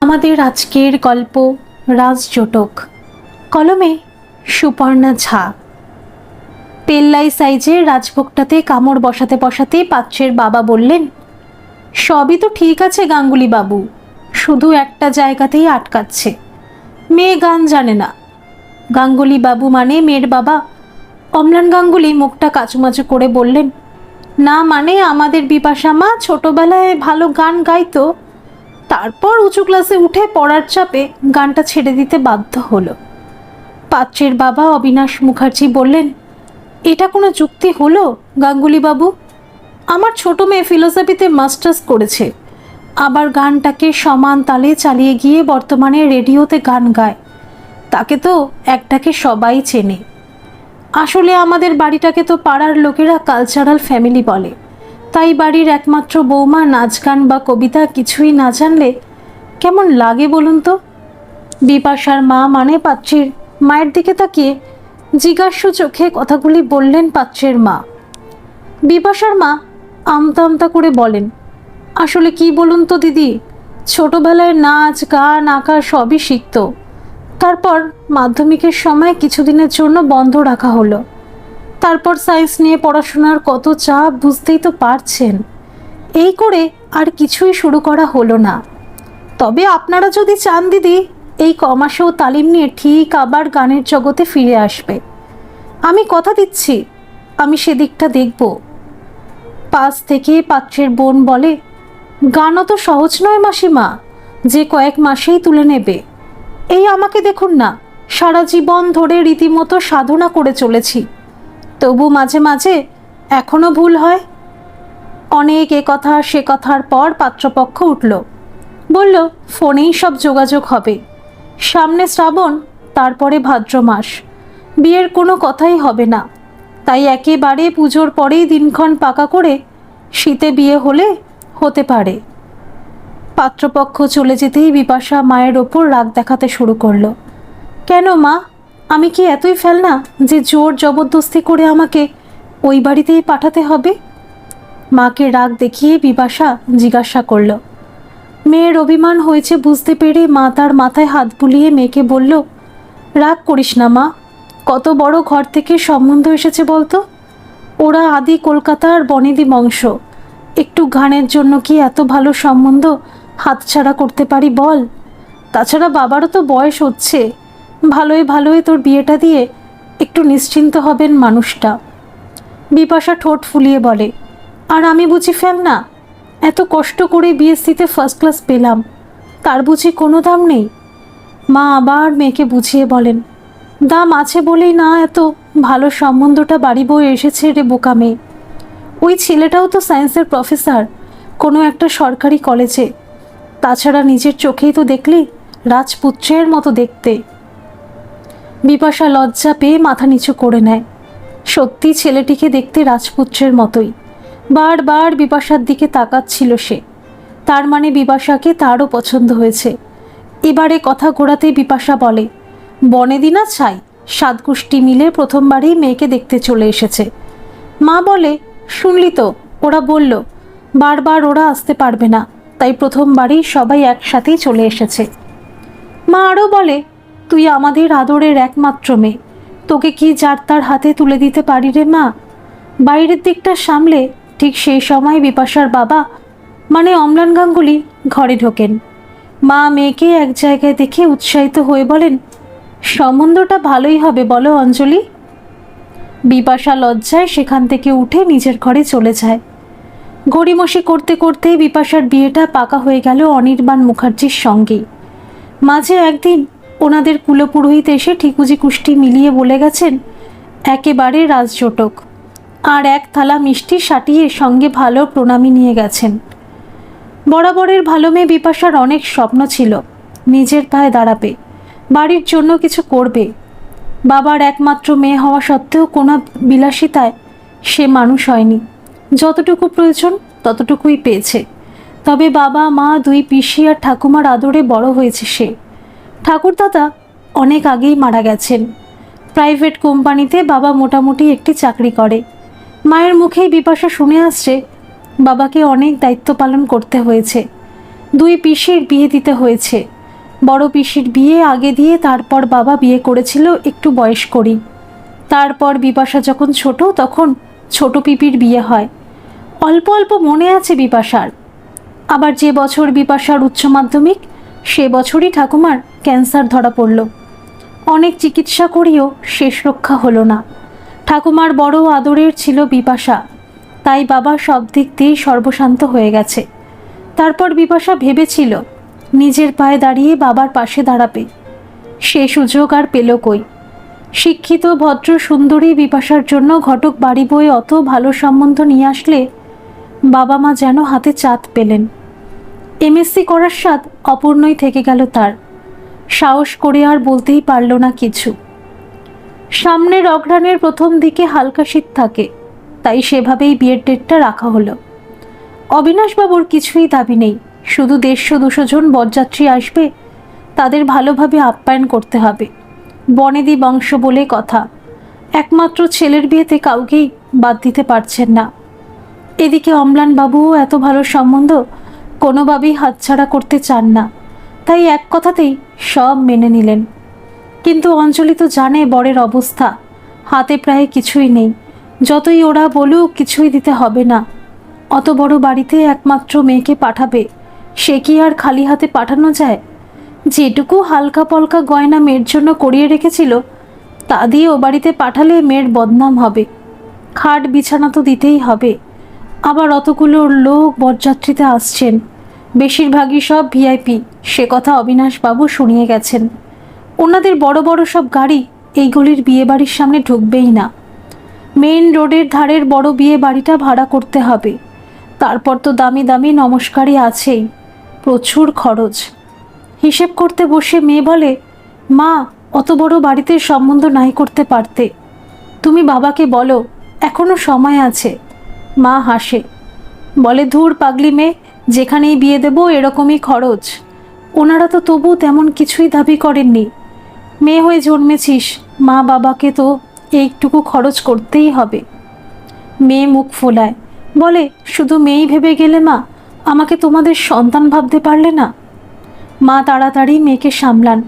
আমাদের আজকের গল্প রাজজোটক। কলমে সুপর্ণা ঝা। পেল্লাই সাইজের রাজভোগটাতে কামড় বসাতে বসাতে পাত্রের বাবা বললেন, সবই তো ঠিক আছে গাঙ্গুলি বাবু, শুধু একটা জায়গাতেই আটকাচ্ছে, মেয়ে গান জানে না। গাঙ্গুলি বাবু মানে মেয়ের বাবা। অম্লান গাঙ্গুলি মুখটা কাচুমাচু করে বললেন, না মানে আমাদের বিপাশা মা ছোটবেলায় ভালো গান গাইতো, তারপর উঁচু ক্লাসে উঠে পড়ার চাপে গানটা ছেড়ে দিতে বাধ্য হলো। পাত্রের বাবা অবিনাশ মুখার্জি বললেন, এটা কোনো যুক্তি হলো গাঙ্গুলি বাবু? আমার ছোট মেয়ে ফিলোসফিতে মাস্টার্স করেছে, আবার গানটাকে সমান তালে চালিয়ে গিয়ে বর্তমানে রেডিওতে গান গায়। তাকে তো একটাকে সবাই চেনে। আসলে আমাদের বাড়িটাকে তো পাড়ার লোকেরা কালচারাল ফ্যামিলি বলে, তাই বাড়ির একমাত্র বৌমা নাচ গান বা কবিতা কিছুই না জানলে কেমন লাগে বলুন তো? বিপাশার মা মানে পাত্রের মায়ের দিকে তাকিয়ে জিজ্ঞাসু চোখে কথাগুলি বললেন পাত্রের মা। বিপাশার মা আমতা আমতা করে বলেন, আসলে কি বলুন তো দিদি, ছোটবেলায় নাচ গান আঁকা সবই শিখত, তারপর মাধ্যমিকের সময় কিছুদিনের জন্য বন্ধ রাখা হলো। তারপর সায়েন্স নিয়ে পড়াশোনার কত চাপ বুঝতেই তো পারছেন, এই করে আর কিছুই শুরু করা হলো না। তবে আপনারা যদি চান দিদি, এই কমাসেও তালিম নিয়ে ঠিক আবার গানের জগতে ফিরে আসবে। আমি কথা দিচ্ছি, আমি সেদিকটা দেখব। পাশ থেকে পাত্রের বোন বলে, গানও তো সহজ নয় মাসিমা, যে কয়েক মাসেই তুলে নেবে। এই আমাকে দেখুন না, সারা জীবন ধরে রীতিমতো সাধনা করে চলেছি, তবু মাঝে মাঝে এখনো ভুল হয়। অনেক এ কথা সে কথার পর পাত্রপক্ষ উঠল, বলল ফোনেই সব যোগাযোগ হবে। সামনে শ্রাবণ, তারপরে ভাদ্র মাস, বিয়ের কোনো কথাই হবে না। তাই একেবারে পুজোর পরেই দিনক্ষণ পাকা করে শীতে বিয়ে হলে হতে পারে। পাত্রপক্ষ চলে যেতেই বিপাশা মায়ের ওপর রাগ দেখাতে শুরু করলো। কেন মা, আমি কি এতই ফেলনা যে জোর জবরদস্তি করে আমাকে ওই বাড়িতেই পাঠাতে হবে? মাকে রাগ দেখিয়ে বিপাশা জিজ্ঞাসা করল। মেয়ের অভিমান হয়েছে বুঝতে পেরে মা তার মাথায় হাত বুলিয়ে মেয়েকে বলল, রাগ করিস না মা, কত বড় ঘর থেকে সম্বন্ধ এসেছে বলতো। ওরা আদি কলকাতার বনেদি বংশ, একটু ঘাড়ের জন্য কি এত ভালো সম্বন্ধ হাতছাড়া করতে পারি বল? তাছাড়া বাবারও তো বয়স হচ্ছে, ভালোই ভালোই তোর বিয়েটা দিয়ে একটু নিশ্চিন্ত হবেন মানুষটা। বিপাশা ঠোঁট ফুলিয়ে বলে, আর আমি বুঝি ফেল না? এত কষ্ট করে বিএসসিতে ফার্স্ট ক্লাস পেলাম, তার বুঝি কোনো দাম নেই? মা আবার মেয়েকে বুঝিয়ে বলেন, দাম আছে বলেই না এত ভালো সম্বন্ধটা বাড়ি বয়ে এসেছে রে বোকা মেয়ে। ওই ছেলেটাও তো সায়েন্সের প্রফেসর কোনো একটা সরকারি কলেজে। তাছাড়া নিজের চোখেই তো দেখলি, রাজপুত্রের মতো দেখতে। বিপাশা লজ্জা পেয়ে মাথা নিচু করে নেয়। সত্যি ছেলেটিকে দেখতে রাজপুত্রের মতোই। বারবার বিপাশার দিকে তাকাচ্ছিল সে, তার মানে বিপাশাকে তারও পছন্দ হয়েছে। এবারে কথা ঘোরাতে বিপাশা বলে, বনেদি না ছাই, সাতগোষ্ঠী মিলে প্রথমবারই মেয়েকে দেখতে চলে এসেছে। মা বলে, শুনলি তো, ওরা বলল বারবার ওরা আসতে পারবে না, তাই প্রথমবারই সবাই একসাথেই চলে এসেছে। মা আরও বলে, তুই আমাদের আদরের একমাত্র মেয়ে, তোকে কি যার তার হাতে তুলে দিতে পারি রে মা? বাইরের দিকটা সামলে ঠিক সেই সময় বিপাশার বাবা মানে অম্লান গাঙ্গুলি ঘরে ঢোকেন। মা মেয়েকে এক জায়গায় দেখে উৎসাহিত হয়ে বলেন, সম্বন্ধটা ভালোই হবে বলো অঞ্জলি। বিপাশা লজ্জায় সেখান থেকে উঠে নিজের ঘরে চলে যায়। গড়িমসি করতে করতে বিপাশার বিয়েটা পাকা হয়ে গেল অনির্বাণ মুখার্জির সঙ্গেই। মাঝে একদিন ওনাদের কুলপুরোহিত এসে ঠিকুজি কুষ্টি মিলিয়ে বলে গেছেন, একেবারে রাজজোটক, আর এক থালা মিষ্টি সাটিয়ে সঙ্গে ভালো প্রণামী নিয়ে গেছেন। বরাবরের ভালো মেয়ে বিপাশার অনেক স্বপ্ন ছিল, নিজের পায়ে দাঁড়াবে, বাড়ির জন্য কিছু করবে। বাবার একমাত্র মেয়ে হওয়া সত্ত্বেও কোনো বিলাসিতায় সে মানুষ হয়নি, যতটুকু প্রয়োজন ততটুকুই পেয়েছে। তবে বাবা মা দুই পিসি আর ঠাকুমার আদরে বড় হয়েছে সে। ঠাকুরদাদা অনেক আগেই মারা গেছেন। প্রাইভেট কোম্পানিতে বাবা মোটামুটি একটি চাকরি করে। মায়ের মুখেই বিপাশা শুনে আসছে বাবাকে অনেক দায়িত্ব পালন করতে হয়েছে। দুই পিসির বিয়ে দিতে হয়েছে, বড় পিসির বিয়ে আগে দিয়ে তারপর বাবা বিয়ে করেছিল একটু বয়স করেই। তারপর বিপাশা যখন ছোট তখন ছোট পিপির বিয়ে হয়। অল্প অল্প মনে আছে বিপাশার। আবার যে বছর বিপাশার উচ্চ মাধ্যমিক সে বছরই ঠাকুমার ক্যান্সার ধরা পড়ল। অনেক চিকিৎসা করিও শেষ রক্ষা হলো না। ঠাকুমার বড় আদরের ছিল বিপাশা, তাই বাবা সব দিক দিয়েই সর্বশান্ত হয়ে গেছে। তারপর বিপাশা ভেবেছিল নিজের পায়ে দাঁড়িয়ে বাবার পাশে দাঁড়াবে, সে সুযোগ আর পেল কই। শিক্ষিত ভদ্র সুন্দরী বিপাশার জন্য ঘটক বাড়ি বয়ে অত ভালো সম্বন্ধ নিয়ে আসলে বাবা মা যেন হাতে চাঁদ পেলেন। এমএসসি করার স্বাদ অপূর্ণই থেকে গেল তার। সাহস করে আর বলতেই পারল না কিছু। সামনের অঘ্রাণের প্রথম দিকে হালকা শীত থাকে, তাই সেভাবেই বিয়ের ডেটটা রাখা হলো। অবিনাশবাবুর কিছুই দাবি নেই, শুধু 150-200 জন বরযাত্রী আসবে, তাদের ভালোভাবে আপ্যায়ন করতে হবে। বনেদি বংশ বলে কথা, একমাত্র ছেলের বিয়েতে কাউকেই বাদ দিতে পারছেন না। এদিকে অম্লানবাবুও এত ভালো সম্বন্ধ কোনোভাবেই হাতছাড়া করতে চান না, তাই এক কথাতেই সব মেনে নিলেন। কিন্তু অঞ্জলি তো জানে বরের অবস্থা, হাতে প্রায় কিছুই নেই। যতই ওরা বলুক কিছুই দিতে হবে না। অত বড় বাড়িতে একমাত্র মেয়েকে পাঠাবে, সে কি আর খালি হাতে পাঠানো যায়? যেটুকু হালকা পলকা গয়না মেয়ের জন্য করিয়ে রেখেছিল তা দিয়ে ও বাড়িতে পাঠালে মেয়ের বদনাম হবে। খাট বিছানা তো দিতেই হবে। আবার অতগুলো লোক বরযাত্রীতে আসছেন, বেশিরভাগই সব ভিআইপি, সে কথা অবিনাশবাবু শুনিয়ে গেছেন। ওনাদের বড় বড় সব গাড়ি এই গলির বিয়ে বাড়ির সামনে ঢুকবেই না। মেইন রোডের ধারের বড় বিয়ে বাড়িটা ভাড়া করতে হবে। তারপর তো দামি দামি নমস্কারই আছেই, প্রচুর খরচ। হিসেব করতে বসে মেয়ে বলে, মা অত বড় বাড়িতে সম্বন্ধ নাই করতে পারতে, তুমি বাবাকে বলো, এখনো সময় আছে। মা হাসে, বলে ধুর পাগলি মেয়ে, যেখানেই বিয়ে দেবো এরকমই খরচ। ওনারা তো তবু তেমন কিছুই দাবি করেননি। মেয়ে হয়ে জন্মেছিস, মা বাবাকে তো এইটুকু খরচ করতেই হবে। মেয়ে মুখ ফোলায়, বলে শুধু মেয়েই ভেবে গেলে মা, আমাকে তোমাদের সন্তান ভাবতে পারলে না? মা তাড়াতাড়ি মেয়েকে সামলান,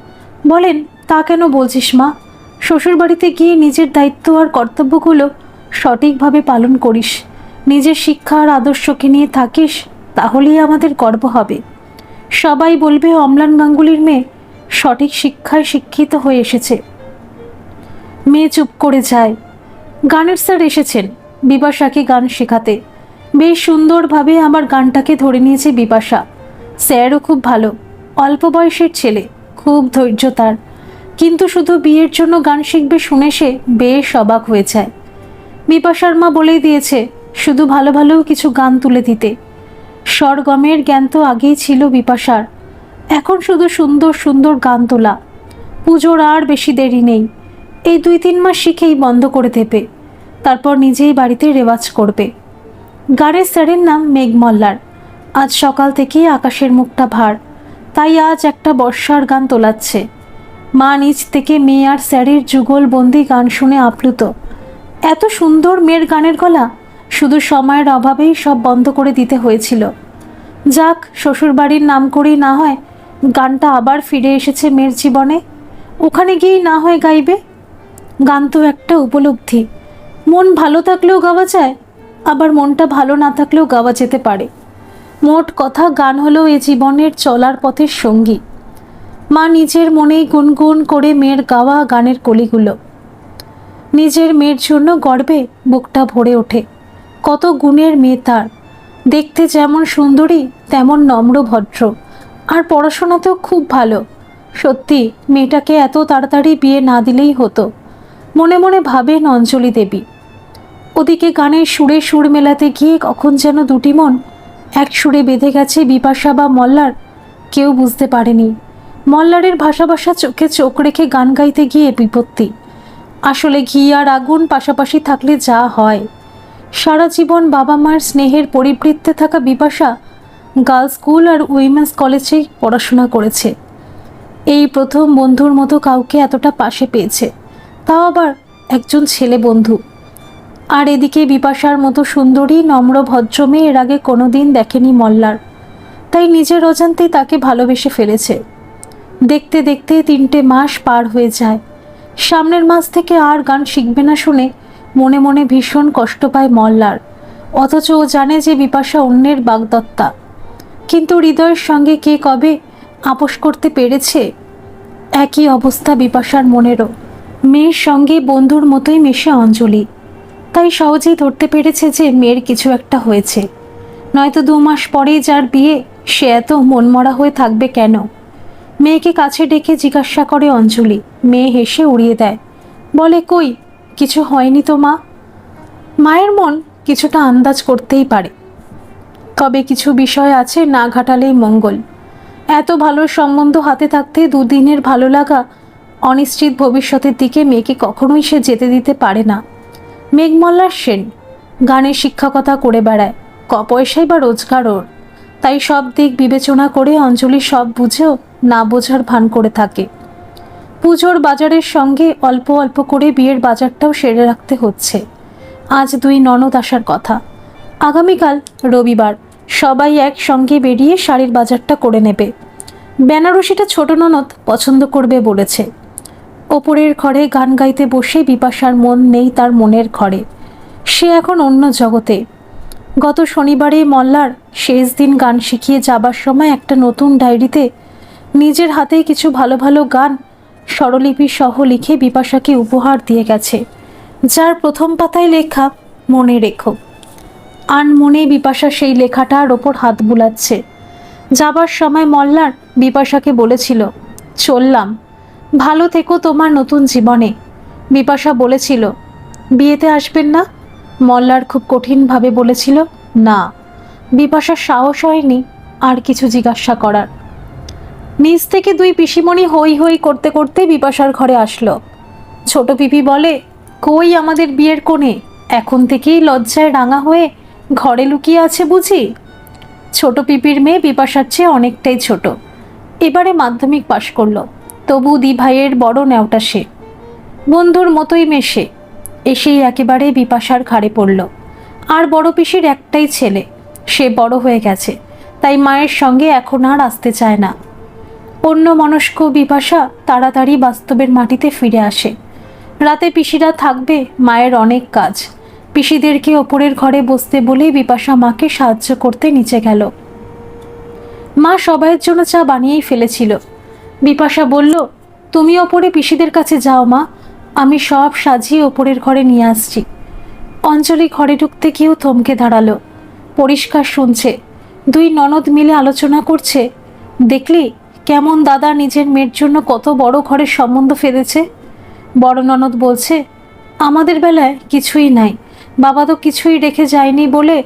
বলেন তা কেন বলছিস মা? শ্বশুরবাড়িতে গিয়ে নিজের দায়িত্ব আর কর্তব্যগুলো সঠিকভাবে পালন করিস, নিজের শিক্ষা আর আদর্শকে নিয়ে থাকিস, তাহলেই আমাদের গর্ব হবে। সবাই বলবে অম্লান গাঙ্গুলির মেয়ে সঠিক শিক্ষায় শিক্ষিত হয়ে এসেছে। মেয়ে চুপ করে যায়। গানের স্যার এসেছেন বিপাশাকে গান শেখাতে। বেশ সুন্দরভাবে আমার গানটাকে ধরে নিয়েছে বিপাশা। স্যারও খুব ভালো, অল্প বয়সের ছেলে, খুব ধৈর্য তার। কিন্তু শুধু বিয়ের জন্য গান শিখবে শুনে সে বেশ অবাক হয়ে যায়। বিপাশার মা বলেই দিয়েছে শুধু ভালো ভালো কিছু গান তুলে দিতে। স্বরগমের জ্ঞান তো আগেই ছিল বিপাশার, এখন শুধু সুন্দর সুন্দর গান তোলা। পুজোর আর বেশি দেরি নেই, এই 2-3 মাস শিখেই বন্ধ করে দেবে, তারপর নিজেই বাড়িতে রেওয়াজ করবে। গানের স্যারের নাম মেঘ মল্লার। আজ সকাল থেকেই আকাশের মুখটা ভার, তাই আজ একটা বর্ষার গান তোলাচ্ছে। মা নিজ থেকে মেয়ে আর স্যারের যুগলবন্দি গান শুনে আপ্লুত। এত সুন্দর মেয়ের গানের গলা, শুধু সময়ের অভাবেই সব বন্ধ করে দিতে হয়েছিল। যাক, শ্বশুরবাড়ির নাম করেই না হয় গানটা আবার ফিরে এসেছে মেয়ের জীবনে, ওখানে গিয়েই না হয় গাইবে। গান তো একটা উপলব্ধি, মন ভালো থাকলেও গাওয়া যায়, আবার মনটা ভালো না থাকলেও গাওয়া যেতে পারে। মোট কথা গান হলো এ জীবনের চলার পথের সঙ্গী। মা নিজের মনেই গুনগুন করে মেয়ের গাওয়া গানের কলিগুলো। নিজের মেয়ের জন্য গর্বে বুকটা ভরে ওঠে। কত গুণের মেয়ে তার, দেখতে যেমন সুন্দরী তেমন নম্র ভদ্র, আর পড়াশোনাতেও খুব ভালো। সত্যি মেয়েটাকে এত তাড়াতাড়ি বিয়ে না দিলেই হতো, মনে মনে ভাবেন অঞ্জলি দেবী। ওদিকে গানের সুরে সুর মেলাতে গিয়ে কখন যেন দুটি মন এক সুরে বেঁধে গেছে বিপাশা বা মল্লার কেউ বুঝতে পারেনি। মল্লারের ভাষা ভাষা চোখে চোখ রেখে গান গাইতে গিয়ে বিপত্তি। আসলে ঘি আর আগুন পাশাপাশি থাকলে যা হয়। সারা জীবন বাবা মায়ের স্নেহের পরিবৃত্তে থাকা বিপাশা গার্লস স্কুল আর উইমেন্স কলেজেই পড়াশোনা করেছে। এই প্রথম বন্ধুর মতো কাউকে এতটা পাশে পেয়েছে, তাও আবার একজন ছেলে বন্ধু। আর এদিকে বিপাশার মতো সুন্দরী নম্র ভদ্র মেয়ে এর আগে কোনোদিন দেখেনি মল্লার, তাই নিজের অজান্তেই তাকে ভালোবেসে ফেলেছে। দেখতে দেখতে 3টে মাস পার হয়ে যায়। সামনের মাস থেকে আর গান শিখবে না শুনে মনে মনে ভীষণ কষ্ট পায় মল্লার। অথচ ও জানে যে বিপাশা অন্যের বাগদত্তা, কিন্তু হৃদয়ের সঙ্গে কে কবে আপোষ করতে পেরেছে? একই অবস্থা বিপাশার মনেরও। মেয়ের সঙ্গে বন্ধুর মতোই মেশে অঞ্জলি, তাই সহজেই ধরতে পেরেছে যে মেয়ের কিছু একটা হয়েছে। নয়তো 2 মাস পরেই যার বিয়ে, সে এত মনমরা হয়ে থাকবে কেন? মেয়েকে কাছে ডেকে জিজ্ঞাসা করে অঞ্জলি। মেয়ে হেসে উড়িয়ে দেয়, বলে, কই কিছু হয়নি তো মা। মায়ের মন কিছুটা আন্দাজ করতেই পারে, তবে কিছু বিষয় আছে না ঘাটালেই মঙ্গল। এত ভালো সম্বন্ধ হাতে থাকতে দুদিনের ভালো লাগা অনিশ্চিত ভবিষ্যতের দিকে মেয়েকে কখনোই সে যেতে দিতে পারে না। মেঘমল্লার সেন, গানের শিক্ষকতা করে বেড়ায়, পয়সাই বা রোজগার ওর। তাই সব দিক বিবেচনা করে অঞ্জলি সব বুঝেও না বোঝার ভান করে থাকে। পুজোর বাজারের সঙ্গে অল্প অল্প করে বিয়ের বাজারটাও সেরে রাখতে হচ্ছে। আজ 2 ননদ আসার কথা। আগামীকাল রবিবার, সবাই একসঙ্গে বেরিয়ে শাড়ির বাজারটা করে নেবে। বেনারসিটা ছোট ননদ পছন্দ করবে বলেছে। ওপরের ঘরে গান গাইতে বসে বিপাশার মন নেই তার মনের ঘরে। সে এখন অন্য জগতে। গত শনিবারে মল্লার শেষ দিন গান শিখিয়ে যাবার সময় একটা নতুন ডায়েরিতে নিজের হাতেই কিছু ভালো ভালো গান স্বরলিপি সহ লিখে বিপাশাকে উপহার দিয়ে গেছে, যার প্রথম পাতায় লেখা, মনে রেখো। আনমনে বিপাশা সেই লেখাটার ওপর হাত বুলাচ্ছে। যাবার সময় মল্লার বিপাশাকে বলেছিল, চললাম, ভালো থেকো তোমার নতুন জীবনে। বিপাশা বলেছিল, বিয়েতে আসবেন না? মল্লার খুব কঠিনভাবে বলেছিল, না। বিপাশার সাহস হয়নি আর কিছু জিজ্ঞাসা করার। নিচ থেকে 2 পিসিমণি হই হই করতে করতে বিপাশার ঘরে আসলো। ছোট পিপি বলে, কই আমাদের বিয়ের কোণে? এখন থেকেই লজ্জায় রাঙা হয়ে ঘরে লুকিয়ে আছে বুঝি? ছোট পিপির মেয়ে বিপাশার চেয়ে অনেকটাই ছোট, এবারে মাধ্যমিক পাশ করলো, তবু 2 ভাইয়ের বড় নেওটা সে। বন্ধুর মতোই মেশে। এসেই একেবারে বিপাশার ঘাড়ে পড়ল। আর বড় পিসির একটাই ছেলে, সে বড় হয়ে গেছে, তাই মায়ের সঙ্গে এখন আর আসতে চায় না। অন্য মনস্ক বিপাশা তাড়াতাড়ি বাস্তবের মাটিতে ফিরে আসে। রাতে পিসিরা থাকবে, মায়ের অনেক কাজ। পিসিদেরকে ওপরের ঘরে বসতে বলেই বিপাশা মাকে সাহায্য করতে নিচে গেল। মা সবাইয়ের জন্য চা বানিয়েই ফেলেছিল। বিপাশা বলল, তুমি ওপরে পিসিদের কাছে যাও মা, আমি সব সাজিয়ে ওপরের ঘরে নিয়ে আসছি। অঞ্জলি ঘরে ঢুকতে গিয়েও থমকে দাঁড়ালো। পরিষ্কার শুনছে 2 ননদ মিলে আলোচনা করছে। দেখলি কেমন দাদা নিজের মেয়ের জন্য কত বড় ঘরের সম্বন্ধ ফেলেছে। বড় ননদ বলছে, আমাদের বেলায় কিছুই নাই, বাবা তো কিছুই রেখে যায়নি বলে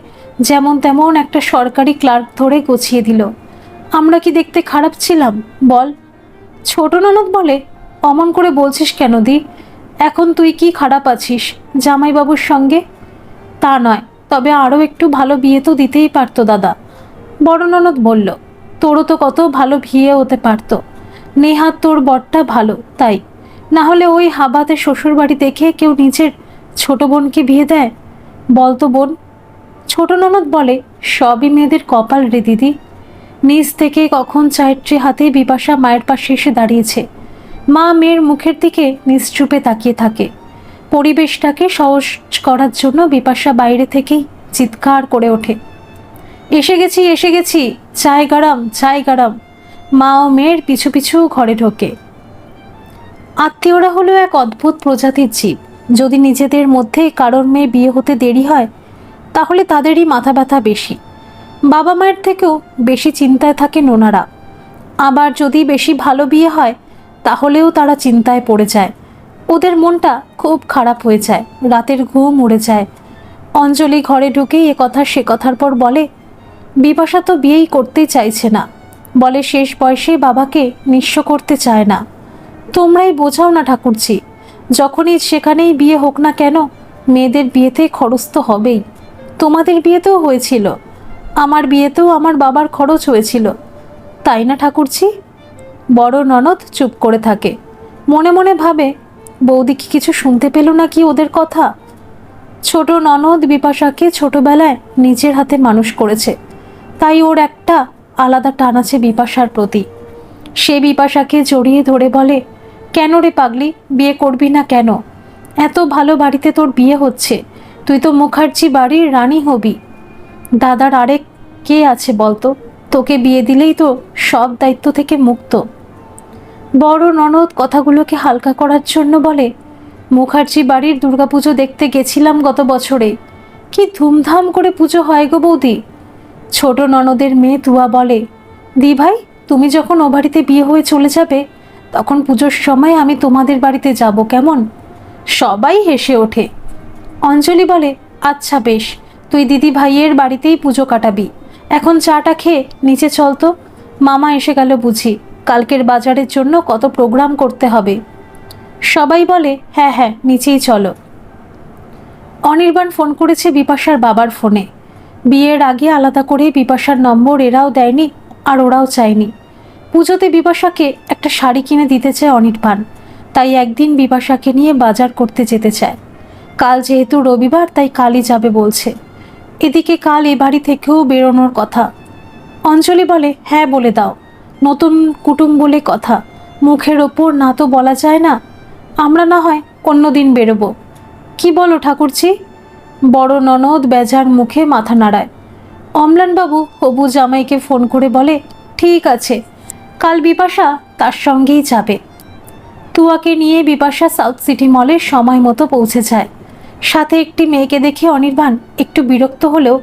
যেমন তেমন একটা সরকারি ক্লার্ক ধরে গুছিয়ে দিল। আমরা কি দেখতে খারাপ ছিলাম বল? ছোট ননদ বলে, অমন করে বলছিস কেন দি? এখন তুই কি খারাপ আছিস জামাইবাবুর সঙ্গে? তা নয়, তবে আরও একটু ভালো বিয়ে তো দিতেই পারতো দাদা। বড় ননদ বলল, তোরও তো কত ভালো বিয়ে হতে পারতো। নেহাত তোর বরটা ভালো, তাই না হলে ওই হাবাতে শ্বশুর বাড়ি দেখে কেউ নিজের ছোট বোনকে বিয়ে দেয়? বলতো বোন। ছোট ননদ বলে, সবই মেয়েদের কপাল রে দিদি। নিচ থেকে কখন চায়ের ট্রে হাতে বিপাশা মায়ের পাশে এসে দাঁড়িয়েছে। মা মেয়ের মুখের দিকে নিশ্চুপে তাকিয়ে থাকে। পরিবেশটাকে সহজ করার জন্য বিপাশা বাইরে থেকেই চিৎকার করে ওঠে, এসে গেছি এসে গেছি, চায় গরম চায় গরম। মা ও মেয়ের পিছু পিছু ঘরে ঢোকে। আত্মীয়রা হলো এক অদ্ভুত প্রজাতির জীব। যদি নিজেদের মধ্যে কারোর মেয়ে বিয়ে হতে দেরি হয়, তাহলে তাদেরই মাথা ব্যথা বেশি। বাবা মায়ের থেকেও বেশি চিন্তায় থাকে নোনারা। আবার যদি বেশি ভালো বিয়ে হয়, তাহলেও তারা চিন্তায় পড়ে যায়। ওদের মনটা খুব খারাপ হয়ে যায়, রাতের ঘুম উড়ে যায়। অঞ্জলি ঘরে ঢুকেই এ কথা সে কথার পর বলে, বিপাশা তো বিয়েই করতেই চাইছে না, বলে শেষ বয়সে বাবাকে নিঃস্ব করতে চায় না। তোমরাই বোঝাও না ঠাকুরজি, যখনই সেখানেই বিয়ে হোক না কেন, মেয়েদের বিয়েতে খরচ তো হবেই। তোমাদের বিয়েতেও হয়েছিল, আমার বিয়েতেও আমার বাবার খরচ হয়েছিল, তাই না ঠাকুরজি? বড় ননদ চুপ করে থাকে। মনে মনে ভাবে, বৌদি কি কিছু শুনতে পেল নাকি ওদের কথা? ছোট ননদ বিপাশাকে ছোটবেলায় নিজের হাতে মানুষ করেছে, তাই ওর একটা আলাদা টান আছে বিপাশার প্রতি। সে বিপাশাকে জড়িয়ে ধরে বলে, কেন রে পাগলি, বিয়ে করবি না কেন? এত ভালো বাড়িতে তোর বিয়ে হচ্ছে, তুই তো মুখার্জি বাড়ির রানী হবি। দাদার আরেক কে আছে বলতো? তোকে বিয়ে দিলেই তো সব দায়িত্ব থেকে মুক্ত। বড় ননদ কথাগুলোকে হালকা করার জন্য বলে, মুখার্জি বাড়ির দুর্গাপুজো দেখতে গেছিলাম গত বছরে, কি ধুমধাম করে পুজো হয় গো বৌদি। ছোট ননদের মেয়ে তুয়া বলে, দি ভাই, তুমি যখন ও বাড়িতে বিয়ে হয়ে চলে যাবে তখন পুজোর সময় আমি তোমাদের বাড়িতে যাব কেমন? সবাই হেসে ওঠে। অঞ্জলি বলে, আচ্ছা বেশ, তুই দিদি ভাইয়ের বাড়িতেই পুজো কাটাবি। এখন চাটা খেয়ে নিচে চল তো, মামা এসে গেল বুঝি, কালকের বাজারের জন্য কত প্রোগ্রাম করতে হবে। সবাই বলে, হ্যাঁ হ্যাঁ, নিচেই চলো। অনির্বাণ ফোন করেছে বিপাশার বাবার ফোনে। বিয়ের আগে আলাদা করে বিপাশার নম্বর এরাও দেয়নি আর ওরাও চায়নি। পুজোতে বিপাশাকে একটা শাড়ি কিনে দিতে চায় অনির্বাণ, তাই একদিন বিপাশাকে নিয়ে বাজার করতে যেতে চায়। কাল যেহেতু রবিবার তাই কালই যাবে বলছে। এদিকে কাল এ বাড়ি থেকেও বেরোনোর কথা। অঞ্জলি বলে, হ্যাঁ বলে দাও, নতুন কুটুম বলে কথা, মুখের ওপর না তো বলা যায় না। আমরা না হয় অন্যদিন বেরোবো। কি বলো ঠাকুরজি? বড় ননদ বেজার মুখে মাথা নাড়ায়। অম্লানবাবু হবু জামাইকে ফোন করে বলে, ঠিক আছে, কাল বিপাশা তার সঙ্গেই যাবে। তুয়াকে নিয়ে বিপাশা সাউথ সিটি মলে সময় মতো পৌঁছে যায়। সাথে একটি মেয়েকে দেখে অনির্বাণ একটু বিরক্ত হলেও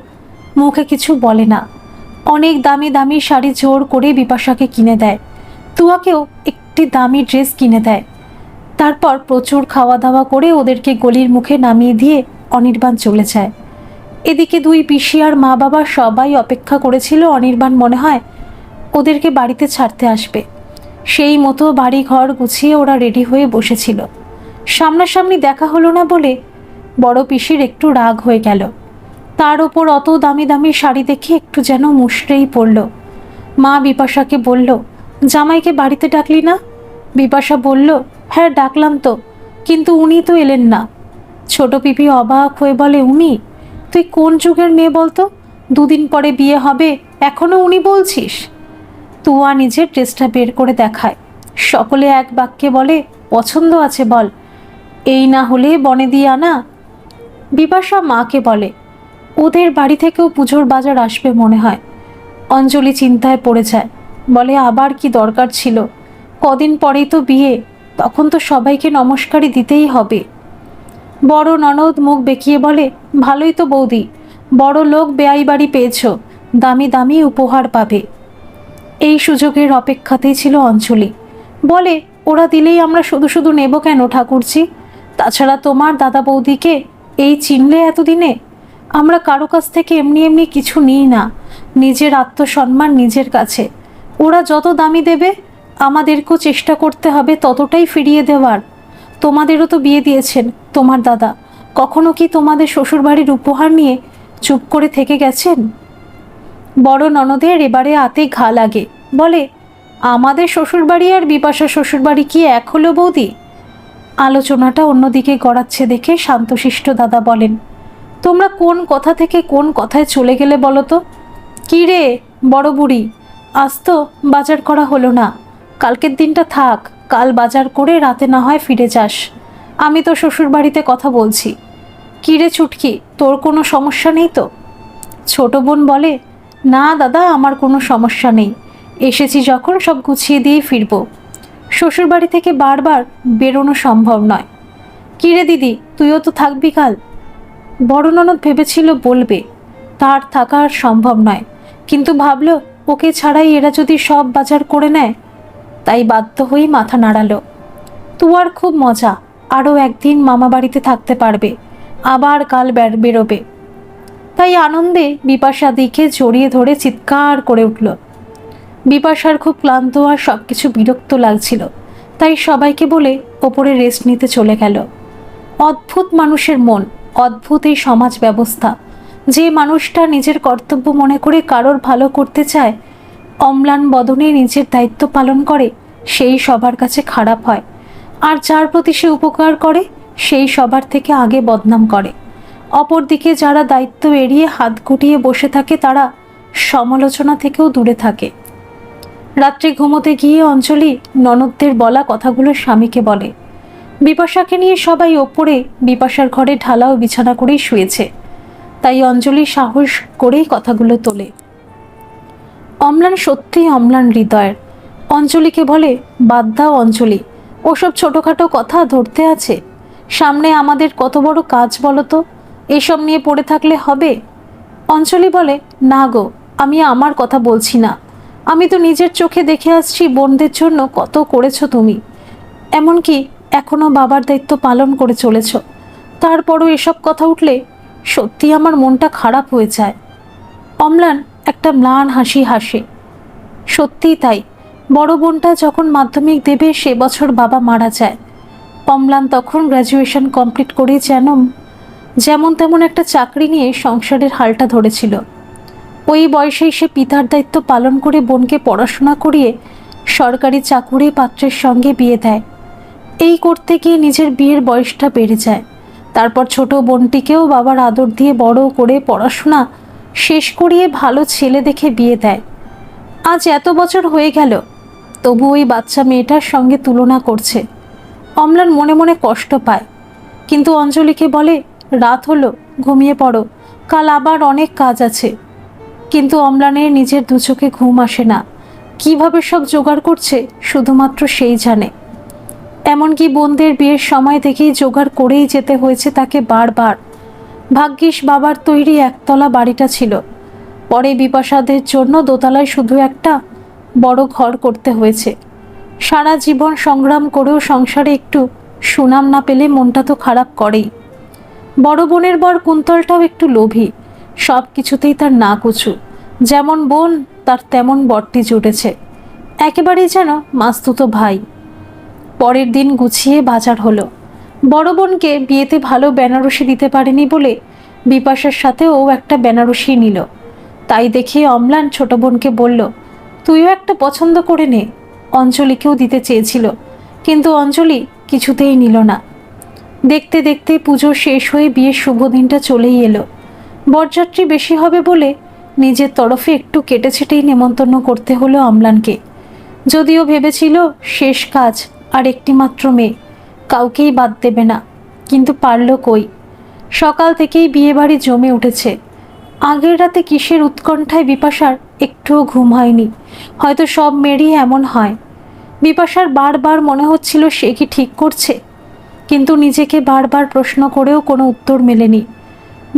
মুখে কিছু বলে না। অনেক দামি দামি শাড়ি জোর করে বিপাশাকে কিনে দেয়। তুয়াকেও একটি দামি ড্রেস কিনে দেয়। তারপর প্রচুর খাওয়া দাওয়া করে ওদেরকে গলির মুখে নামিয়ে দিয়ে অনির্বাণ চলে যায়। এদিকে দুই পিসি আর মা বাবা সবাই অপেক্ষা করেছিল অনির্বাণ মনে হয় ওদেরকে বাড়িতে ছাড়তে আসবে। সেই মতো বাড়ি ঘর গুছিয়ে ওরা রেডি হয়ে বসেছিল। সামনাসামনি দেখা হলো না বলে বড় পিসির একটু রাগ হয়ে গেল। তার ওপর অত দামি দামি শাড়ি দেখে একটু যেন মুষড়েই পড়ল। মা বিপাশাকে বলল, জামাইকে বাড়িতে ডাকলি না? বিপাশা বলল, হ্যাঁ ডাকলাম তো, কিন্তু উনি তো এলেন না। ছোট পিপি অবাক হয়ে বলে, উনি? তুই কোন যুগের মেয়ে বলতো? দুদিন পরে বিয়ে হবে, এখনো উনি বলছিস? তুয়া নিজের ড্রেসটা বের করে দেখায়। সকলে এক বাক্যে বলে, পছন্দ আছে বল, এই না হলে বনে দিয়ে আনা। বিপাশা মাকে বলে, ওদের বাড়ি থেকেও পুজোর বাজার আসবে মনে হয়। অঞ্জলি চিন্তায় পড়ে যায়, বলে, আবার কি দরকার ছিল? কদিন পরেই তো বিয়ে, তখন তো সবাইকে নমস্কারই দিতেই হবে। বড় ননদ মুখ বেঁকিয়ে বলে, ভালোই তো বৌদি, বড় লোক বেয়াই বাড়ি পেয়েছ, দামি দামি উপহার পাবে। এই সুযোগের অপেক্ষাতেই ছিল অঞ্জলি। বলে, ওরা দিলেই আমরা শুধু শুধু নেব কেন ঠাকুরজি? তাছাড়া তোমার দাদা বৌদিকে এই চিনলে এতদিনে? আমরা কারো কাছ থেকে এমনি এমনি কিছু নিই না, নিজের আত্মসম্মান নিজের কাছে। ওরা যত দামি দেবে আমাদেরকেও চেষ্টা করতে হবে ততটাই ফিরিয়ে দেওয়ার। তোমাদেরও তো বিয়ে দিয়েছেন তোমার দাদা, কখনো কি তোমাদের শ্বশুরবাড়ির উপহার নিয়ে চুপ করে থেকে গেছেন? বড় ননদের এবারে আতে ঘা লাগে। বলে, আমাদের শ্বশুরবাড়ি আর বিপাশা শ্বশুরবাড়ি কি এক হলো বৌদি? আলোচনাটা অন্যদিকে গড়াচ্ছে দেখে শান্তশিষ্ট দাদা বলেন, তোমরা কোন কথা থেকে কোন কথায় চলে গেলে বলো তো? কী রে বড় বুড়ি, আজ তো বাজার করা হলো না, কালকের দিনটা থাক, কাল বাজার করে রাতে না হয় ফিরে যাস। আমি তো শ্বশুরবাড়িতে কথা বলছি। কী রে ছুটকি, তোর কোনো সমস্যা নেই তো? ছোট বোন বলে, না দাদা, আমার কোনো সমস্যা নেই, এসেছি যখন সব গুছিয়ে দিয়েই ফিরব। শ্বশুরবাড়ি থেকে বারবার বেরোনো সম্ভব নয়। কী রে দিদি, তুইও তো থাকবি কাল? বড় ননদ ভেবেছিল বলবে তার থাকা আর সম্ভব নয়, কিন্তু ভাবলো ওকে ছাড়াই এরা যদি সব বাজার করে নেয়, তাই বাধ্য হয়েই মাথা নাড়ালো। তুয়ার খুব মজা, আরও একদিন মামা বাড়িতে থাকতে পারবে, আবার কাল বেরোবে। তাই আনন্দে বিপাশা দিকে জড়িয়ে ধরে চিৎকার করে উঠল। বিপাশার খুব ক্লান্ত আর সব কিছু বিরক্ত লাগছিল, তাই সবাইকে বলে ওপরে রেস্ট নিতে চলে গেল। অদ্ভুত মানুষের মন, অদ্ভুত এই সমাজ ব্যবস্থা। যে মানুষটা নিজের কর্তব্য মনে করে কারোর ভালো করতে চায়, অম্লান বদনে নিজের দায়িত্ব পালন করে, সেই সবার কাছে খারাপ হয়। আর যার প্রতি সে উপকার করে সেই সবার থেকে আগে বদনাম করে। অপরদিকে যারা দায়িত্ব এড়িয়ে হাত গুটিয়ে বসে থাকে তারা সমালোচনা থেকেও দূরে থাকে। রাত্রে ঘুমোতে গিয়ে অঞ্জলি ননদদের বলা কথাগুলো স্বামীকে বলে। বিপাশাকে নিয়ে সবাই ওপরে বিপাশার ঘরে ঢালাও বিছানা করেই শুয়েছে, তাই অঞ্জলি সাহস করেই কথাগুলো তোলে। অম্লান সত্যিই অম্লান হৃদয়ের। অঞ্জলিকে বলে, বাদ দাও অঞ্জলি, ওসব ছোটোখাটো কথা ধরতে আছে। সামনে আমাদের কত বড় কাজ বলো তো, এসব নিয়ে পড়ে থাকলে হবে? অঞ্জলি বলে, না গো, আমি আমার কথা বলছি না। আমি তো নিজের চোখে দেখে আসছি বোনদের জন্য কত করেছো তুমি, এমনকি এখনও বাবার দায়িত্ব পালন করে চলেছ। তারপরও এসব কথা উঠলে সত্যি আমার মনটা খারাপ হয়ে যায়। অম্লান একটা ম্লান হাসি হাসে। সত্যিই তাই, বড় বোনটা যখন মাধ্যমিক দেবে সে বছর বাবা মারা যায়। অম্লান তখন গ্র্যাজুয়েশন কমপ্লিট করে যেমন তেমন একটা চাকরি নিয়ে সংসারের হালটা ধরেছিল। ওই বয়সেই সে পিতার দায়িত্ব পালন করে বোনকে পড়াশোনা করিয়ে সরকারি চাকুরি পাত্রের সঙ্গে বিয়ে দেয়। এই করতে গিয়ে নিজের বিয়ের বয়সটা বেড়ে যায়। তারপর ছোট বোনটিকেও বাবার আদর দিয়ে বড় করে পড়াশোনা শেষ করিয়ে ভালো ছেলে দেখে বিয়ে দেয়। আজ এত বছর হয়ে গেল, তবু ওই বাচ্চা মেয়েটার সঙ্গে তুলনা করছে। অম্লান মনে মনে কষ্ট পায়, কিন্তু অঞ্জলিকে বলে, রাত হলো, ঘুমিয়ে পড়ো, কাল আবার অনেক কাজ আছে। কিন্তু অম্লানের নিজের দু চোখে ঘুম আসে না। কিভাবে সব জোগাড় করছে শুধুমাত্র সেই জানে। এমনকি বোনদের বিয়ের সময় থেকেই জোগাড় করেই যেতে হয়েছে তাকে বারবার। ভাগ্যিস বাবার তৈরি একতলা বাড়িটা ছিল, পরে বিপাশাদের জন্য দোতলায় শুধু একটা বড় ঘর করতে হয়েছে। সারা জীবন সংগ্রাম করেও সংসারে একটু সুনাম না পেলে মনটা তো খারাপ করেই। বড় বোনের বর কুন্তলটাও একটু লোভী, সব কিছুতেই তার নাকুচু। যেমন বোন তার তেমন বরটি জুটেছে, একেবারেই যেন মাস্তুতো ভাই। পরের দিন গুছিয়ে বাজার হলো। বড় বোনকে বিয়েতে ভালো বেনারসি দিতে পারেনি বলে বিপাশার সাথে ও একটা বেনারসি নিল। তাই দেখে অম্লান ছোট বোনকে বলল, তুইও একটা পছন্দ করে নে। অঞ্জলিকেও দিতে চেয়েছিল, কিন্তু অঞ্জলি কিছুতেই নিল না। দেখতে দেখতে পুজো শেষ হয়ে বিয়ের শুভ দিনটা চলেই এলো। বরযাত্রী বেশি হবে বলে নিজের তরফে একটু কেটেছেটেই নেমন্তন্ন করতে হলো অম্লানকে। যদিও ভেবেছিল শেষ কাজ, আর একটি মাত্র মেয়ে, কাউকেই বাদ দেবে না, কিন্তু পারল কই। সকাল থেকেই বিয়েবাড়ি জমে উঠেছে। আগের রাতে কিসের উৎকণ্ঠায় বিপাশার একটুও ঘুম হয়নি। হয়তো সব মেয়েরই এমন হয়। বিপাশার বারবার মনে হচ্ছিল সে কি ঠিক করছে, কিন্তু নিজেকে বারবার প্রশ্ন করেও কোনো উত্তর মেলেনি।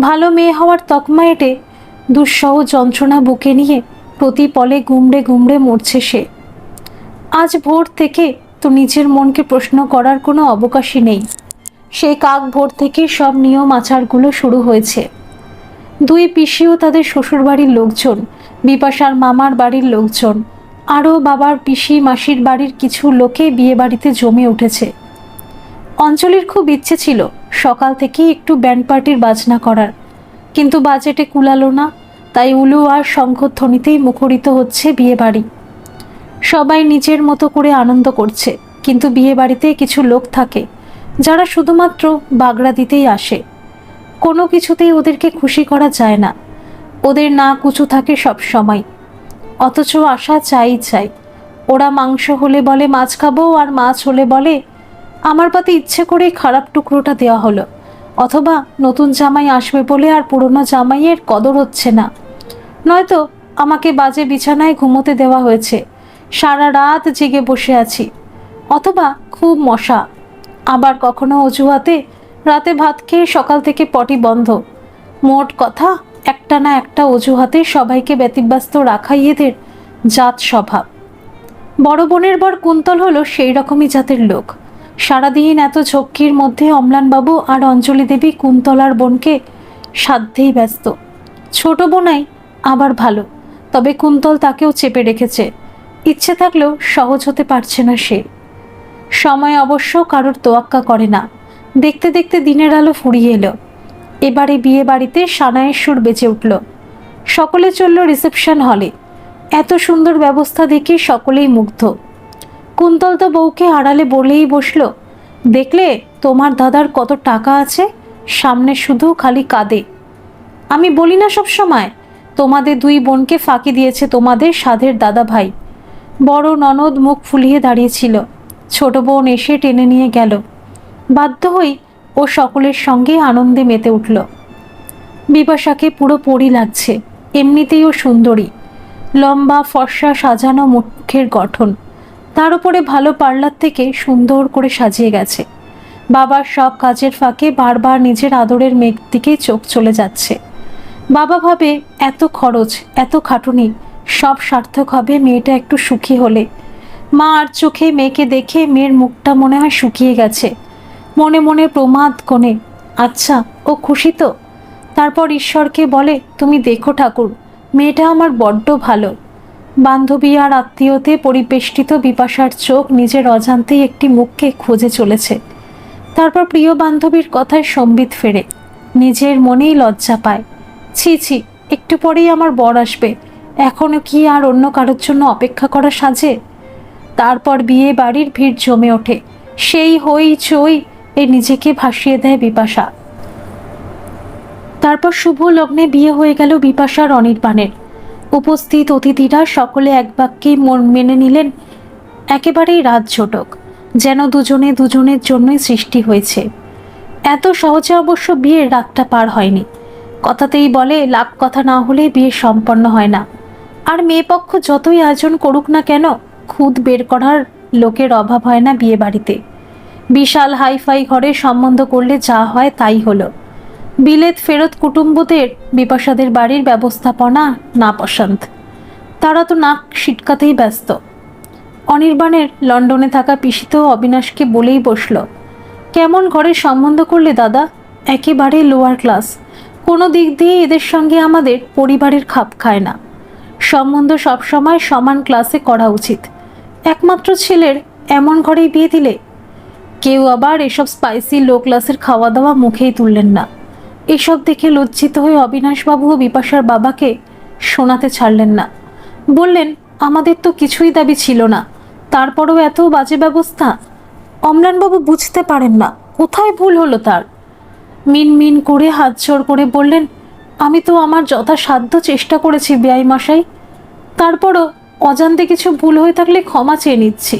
ভালো মেয়ে হওয়ার তকমা এঁটে দুঃসহ যন্ত্রণা বুকে নিয়ে প্রতি পলে গুমড়ে গুমড়ে মরছে সে। আজ ভোর থেকে তো নিজের মনকে প্রশ্ন করার কোনো অবকাশই নেই। সেই কাক ভোর থেকে সব নিয়ম আচারগুলো শুরু হয়েছে। দুই পিসিও তাদের শ্বশুরবাড়ির লোকজন, বিপাশার মামার বাড়ির লোকজন, আরও বাবার পিসি মাসির বাড়ির কিছু লোকে বিয়ে বাড়িতে জমে উঠেছে। অঞ্জলির খুব ইচ্ছে ছিল সকাল থেকেই একটু ব্যান্ড পার্টির বাজনা করার, কিন্তু বাজেটে কুলালো না। তাই উলু আর শঙ্খধ্বনিতেই মুখরিত হচ্ছে বিয়ে বাড়ি। সবাই নিজের মতো করে আনন্দ করছে, কিন্তু বিয়ে বাড়িতে কিছু লোক থাকে যারা শুধুমাত্র বাগড়া দিতেই আসে। কোনো কিছুতেই ওদেরকে খুশি করা যায় না। ওদের না কুচু থাকে সব সময়, অথচ আশা চাই চাই। ওরা মাংস হলে বলে মাছ খাবো, আর মাছ হলে বলে আমার পাতে ইচ্ছে করে খারাপ টুকরোটা দেওয়া হলো, অথবা নতুন জামাই আসবে বলে আর পুরনো জামাইয়ের কদর হচ্ছে না, নয়তো আমাকে বাজে বিছানায় ঘুমোতে দেওয়া হয়েছে, সারা রাত জেগে বসে আছি, অথবা খুব মশা। আবার কখনো অজুহাতে রাতে ভাত খেয়ে সকাল থেকে পটি বন্ধ। মোট কথা একটা না একটা অজুহাতে সবাইকে ব্যতিব্যস্ত রাখাই এদের জাত স্বভাব। বড় বোনের বর কুন্তল হলো সেই রকমই জাতের লোক। সারাদিন এত ঝক্কির মধ্যে অম্লানবাবু আর অঞ্জলি দেবী কুন্তলার বোনকে সাধ্যেই ব্যস্ত। ছোট বোনাই আবার ভালো, তবে কুন্তল তাকেও চেপে রেখেছে। ইচ্ছে থাকলেও সহজ হতে পারছে না সে। সময় অবশ্য কারোর তোয়াক্কা করে না। দেখতে দেখতে দিনের আলো ফুরিয়ে এলো। এবারে বিয়ে বাড়িতে সানায়ের সুর বেজে উঠল। সকলে চলল রিসেপশন হলে। এত সুন্দর ব্যবস্থা দেখে সকলেই মুগ্ধ। কুন্তল তো বউকে আড়ালে বলেই বসলো, দেখলে তোমার দাদার কত টাকা আছে, সামনে শুধু খালি কাঁদে। আমি বলি না সব সময়, তোমাদের দুই বোনকে ফাঁকি দিয়েছে তোমাদের সাধের দাদা ভাই। বড় ননদ মুখ ফুলিয়ে দাঁড়িয়েছিল। ছোট বোন এসে টেনে নিয়ে গেল। বাধ্য হই ও সকলের সঙ্গে আনন্দে মেতে উঠল। বিপাশাকে পুরো পরী লাগছে। এমনিতেই ও সুন্দরী, লম্বা ফর্সা সাজানো মুখের গঠন, তার উপরে ভালো পার্লার থেকে সুন্দর করে সাজিয়ে গেছে। বাবার সব কাজের ফাঁকে বারবার নিজের আদরের মেয়ের দিকে চোখ চলে যাচ্ছে। বাবা ভাবে এত খরচ, এত খাটুনি সব সার্থক হবে মেয়েটা একটু সুখী হলে। মা আর চোখে মেয়েকে দেখে মেয়ের মুখটা মনে হয় শুকিয়ে গেছে। মনে মনে প্রমাদ কোণে, আচ্ছা ও খুশি তো? তারপর ঈশ্বরকে বলে, তুমি দেখো ঠাকুর, মেয়েটা আমার বড্ড ভালো। বান্ধবী আর আত্মীয়তে পরিবেষ্টিত বিপাশার চোখ নিজের অজান্তেই একটি মুখকে খুঁজে চলেছে। তারপর প্রিয় বান্ধবীর কথায় সম্বিত ফেরে, নিজের মনেই লজ্জা পায়। ছি ছি, একটু পরেই আমার বর আসবে, এখনো কি আর অন্য কারোর জন্য অপেক্ষা করা সাজে? তারপর বিয়ে বাড়ির ভিড় জমে ওঠে। সেই হই চই এ নিজেকে ভাসিয়ে দেয় বিপাশা। তারপর শুভ লগ্নে বিয়ে হয়ে গেল বিপাশার অনির্বাণের। উপস্থিত অতিথিরা সকলে এক বাক্যে মেনে নিলেন একেবারেই রাজঝোটক, যেন দুজনে দুজনের জন্যই সৃষ্টি হয়েছে। এত সহজে অবশ্য বিয়ের রাতটা পার হয়নি। কথাতেই বলে, লাভ কথা না হলে বিয়ে সম্পন্ন হয় না। আর মেয়ে পক্ষ যতই আয়োজন করুক না কেন, খুদ বের করার লোকের অভাব হয় না বিয়ে বাড়িতে। বিশাল হাইফাই ঘরে সম্বন্ধ করলে যা হয় তাই হলো। বিলেত ফেরত কুটুম্বদের বিপাশাদের বাড়ির ব্যবস্থাপনা না পছন্দ। তারা তো নাক সিটকাতেই ব্যস্ত। অনির্বাণের লন্ডনে থাকা পিসিতেও অবিনাশকে বলেই বসল, কেমন ঘরে সম্বন্ধ করলে দাদা? একেবারে লোয়ার ক্লাস, কোনো দিক দিয়ে এদের সঙ্গে আমাদের পরিবারের খাপ খায় না। সম্বন্ধ সবসময় সমান ক্লাসে করা উচিত। একমাত্র ছেলের এমন ঘরেই বিয়ে দিলে? কেউ আবার এসব স্পাইসি লো ক্লাসের খাওয়া দাওয়া মুখেই তুললেন না। এসব দেখে লজ্জিত হয়ে অবিনাশবাবু ও বিপাশার বাবাকে শোনাতে ছাড়লেন না। বললেন, আমাদের তো কিছুই দাবি ছিল না, তারপরও এত বাজে ব্যবস্থা। অম্লানবাবু বুঝতে পারেন না কোথায় ভুল হলো তার। মিনমিন করে হাত জোড় করে বললেন, আমি তো আমার যথাসাধ্য চেষ্টা করেছি বেয়াই মশাই, তারপরও অজান্তে কিছু ভুল হয়ে থাকলে ক্ষমা চেয়ে নিচ্ছি।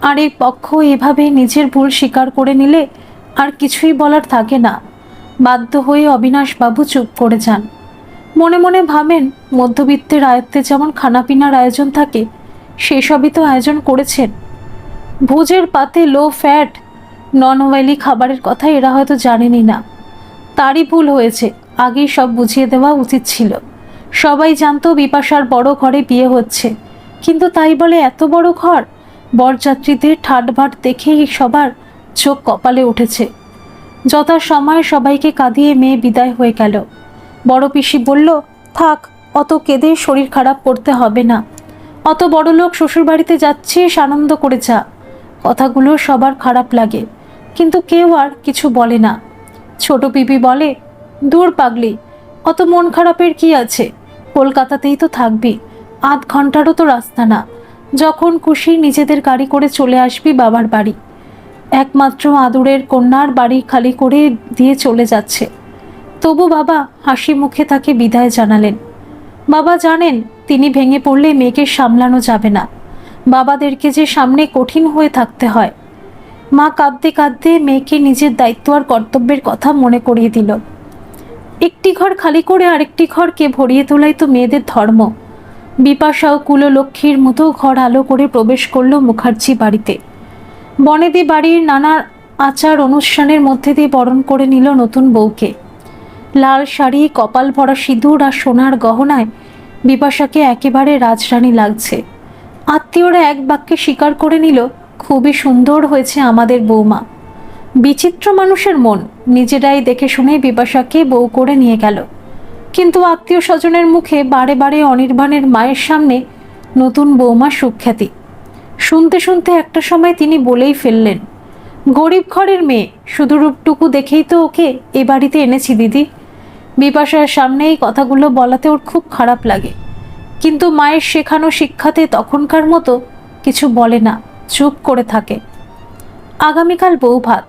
আর এই পক্ষ এভাবে নিজের ভুল স্বীকার করে নিলে আর কিছুই বলার থাকে না। বাধ্য হয়ে অবিনাশবাবু চুপ করে যান। মনে মনে ভাবেন, মধ্যবিত্তের আয়ত্তে যেমন খানাপিনার আয়োজন থাকে, সেসবই তো আয়োজন করেছেন। ভোজের পাতে লো ফ্যাট নন অয়েলি খাবারের কথা এরা হয়তো জানেনই না। তারই ভুল হয়েছে, আগেই সব বুঝিয়ে দেওয়া উচিত ছিল। সবাই জানতো বিপাশার বড় ঘরে বিয়ে হচ্ছে, কিন্তু তাই বলে এত বড় ঘর? বরযাত্রীদের ঠাটভাট দেখেই সবার চোখ কপালে উঠেছে। যথাসময়ে সবাইকে কাঁদিয়ে মেয়ে বিদায় হয়ে গেল। বড় পিসি বলল, থাক, অত কেঁদে শরীর খারাপ করতে হবে না। অত বড় লোক শ্বশুরবাড়িতে যাচ্ছিস, আনন্দ করে যা। কথাগুলো সবার খারাপ লাগে, কিন্তু কেউ আর কিছু বলে না। ছোট পিপি বলে, দূর পাগলি, অত মন খারাপের কি আছে? কলকাতাতেই তো থাকবি, আধ ঘন্টারও তো রাস্তা না। যখন খুশি নিজেদের গাড়ি করে চলে আসবি বাবার বাড়ি। একমাত্র আদুরের কন্যার বাড়ি খালি করে দিয়ে চলে যাচ্ছে। তবু বাবা হাসি মুখে তাকে বিদায় জানালেন। বাবা জানেন, তিনি ভেঙে পড়লে মেয়েকে সামলানো যাবে না। বাবাদেরকে যে সামনে কঠিন হয়ে থাকতে হয়। মা কাঁদতে কাঁদতে মেয়েকে নিজের দায়িত্ব আর কর্তব্যের কথা মনে করিয়ে দিল। একটি ঘর খালি করে আরেকটি ঘরকে ভরিয়ে তোলাই তো মেয়েদের ধর্ম। বিপাশা ও কুললক্ষ্মীর মতো ঘর আলো করে প্রবেশ করল মুখার্জি বাড়িতে। বনেদি বাড়ির নানা আচার অনুষ্ঠানের মধ্যে দিয়ে বরণ করে নিল নতুন বউকে। লাল শাড়ি, কপাল ভরা সিঁদুর আর সোনার গহনায় বিপাশাকে একেবারে রাজরানী লাগছে। আত্মীয়রা এক বাক্যে স্বীকার করে নিল, খুবই সুন্দর হয়েছে আমাদের বৌমা। বিচিত্র মানুষের মন, নিজেরাই দেখে শুনে বিপাশাকে বউ করে নিয়ে গেল। কিন্তু আত্মীয় স্বজনের মুখে বারে বারে অনির্বাণের মায়ের সামনে নতুন বৌমা সুখ্যাতি। শুনতে শুনতে একটা সময় তিনি বলেই ফেললেন, গরিব ঘরের মেয়ে, শুধু রূপটুকু দেখেই তো ওকে এ বাড়িতে এনেছি দিদি। বিপাশার সামনে এই কথাগুলো বলাতে ওর খুব খারাপ লাগে, কিন্তু মায়ের শেখানো শিক্ষাতে তখনকার মতো কিছু বলে না, চুপ করে থাকে। আগামীকাল বৌভাত,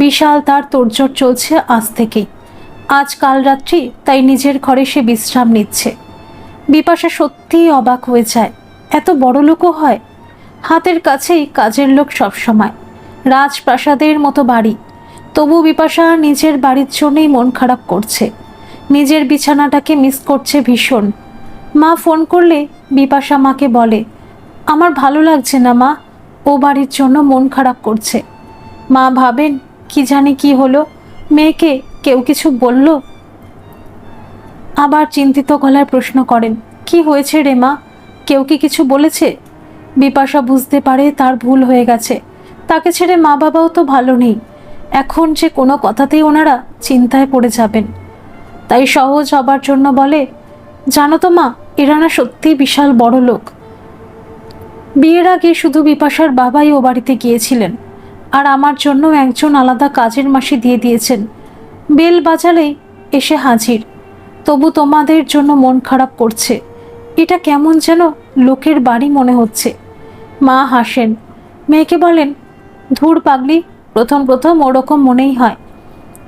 বিশাল তার তোড়জোড় চলছে আজ থেকেই। আজ কাল রাত্রি তাই নিজের ঘরে সে বিশ্রাম নিচ্ছে। বিপাশা সত্যিই অবাক হয়ে যায়, এত বড় লোকও হয়? হাতের কাছেই কাজের লোক সবসময়, রাজপ্রাসাদের মতো বাড়ি। তবু বিপাশা নিজের বাড়ির জন্যই মন খারাপ করছে, নিজের বিছানাটাকে মিস করছে ভীষণ। মা ফোন করলে বিপাশা মাকে বলে, আমার ভালো লাগছে না মা, ও বাড়ির জন্য মন খারাপ করছে। মা ভাবেন কি জানি কি হলো, মেয়েকে কেউ কিছু বলল? আবার চিন্তিত গলায় প্রশ্ন করেন, কি হয়েছে রে মা, কেউ কি কিছু বলেছে? বিপাশা বুঝতে পারে তার ভুল হয়ে গেছে, তাকে ছেড়ে মা বাবাও তো ভালো নেই, এখন যে কোনো কথাতেই ওনারা চিন্তায় পড়ে যাবেন। তাই সহজ হবার জন্য বলে, জানো তো মা, এরা না সত্যিই বিশাল বড় লোক। বিয়ের আগে শুধু বিপাশার বাবাই ও বাড়িতে গিয়েছিলেন, আর আমার জন্য একজন আলাদা কাজের মাসি দিয়ে দিয়েছেন, বেল বাজালেই এসে হাজির। তবু তোমাদের জন্য মন খারাপ করছে, এটা কেমন যেন লোকের বাড়ি মনে হচ্ছে। মা হাসেন, মেয়েকে বলেন, ধুর পাগলি, প্রথম প্রথম ওরকম মনেই হয়,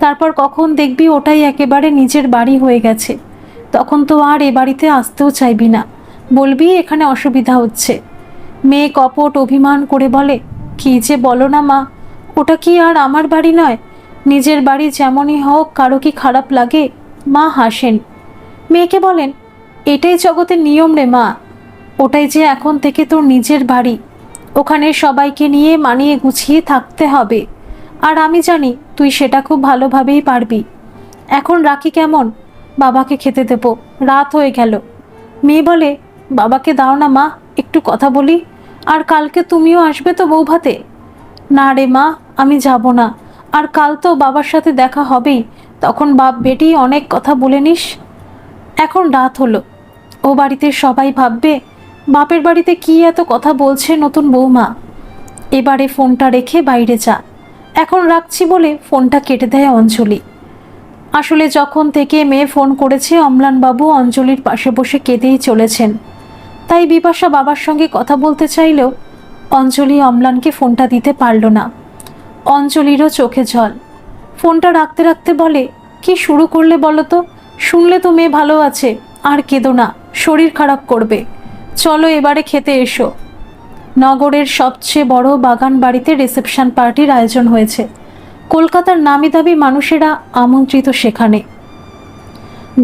তারপর কখন দেখবি ওটাই একেবারে নিজের বাড়ি হয়ে গেছে, তখন তো আর এ বাড়িতে আসতেও চাইবি না, বলবি এখানে অসুবিধা হচ্ছে। মেয়ে কপট অভিমান করে বলে, কি যে বলো না মা, ওটা কি আর আমার বাড়ি নয়? নিজের বাড়ি যেমনই হোক, কারো কি খারাপ লাগে? মা হাসেন, মেয়েকে বলেন, এটাই জগতের নিয়ম রে মা, ওটাই যে এখন থেকে তোর নিজের বাড়ি, ওখানে সবাইকে নিয়ে মানিয়ে গুছিয়ে থাকতে হবে, আর আমি জানি তুই সেটা খুব ভালোভাবেই পারবি। এখন রাখি কেমন, বাবাকে খেতে দেব, রাত হয়ে গেল। মেয়ে বলে, বাবাকে দাও না মা, একটু কথা বলি, আর কালকে তুমিও আসবে তো বৌভাতে? না রে মা, আমি যাব না, আর কাল তো বাবার সাথে দেখা হবেই, তখন বাপ বেটি অনেক কথা বলে নিস। এখন রাত হলো, ও বাড়িতে সবাই ভাববে বাপের বাড়িতে কি এত কথা বলছে নতুন বৌমা। এবারে ফোনটা রেখে বাইরে যা। এখন রাখছি বলে ফোনটা কেটে দেয় অঞ্জলি। আসলে যখন থেকে মেয়ে ফোন করেছে, অম্লানবাবু অঞ্জলির পাশে বসে কেঁদেই চলেছেন। তাই বিপাশা বাবার সঙ্গে কথা বলতে চাইলেও অঞ্জলি অম্লানকে ফোনটা দিতে পারল না। অঞ্জলিরও চোখে জল। ফোনটা রাখতে রাখতে বলে, কি শুরু করলে বলো তো? শুনলে তো মেয়ে ভালো আছে, আর কেঁদো না, শরীর খারাপ করবে। চলো এবারে খেতে এসো। নগরের সবচেয়ে বড় বাগান বাড়িতে রিসেপশন পার্টির আয়োজন হয়েছে। কলকাতার নামি দামি মানুষেরা আমন্ত্রিত সেখানে।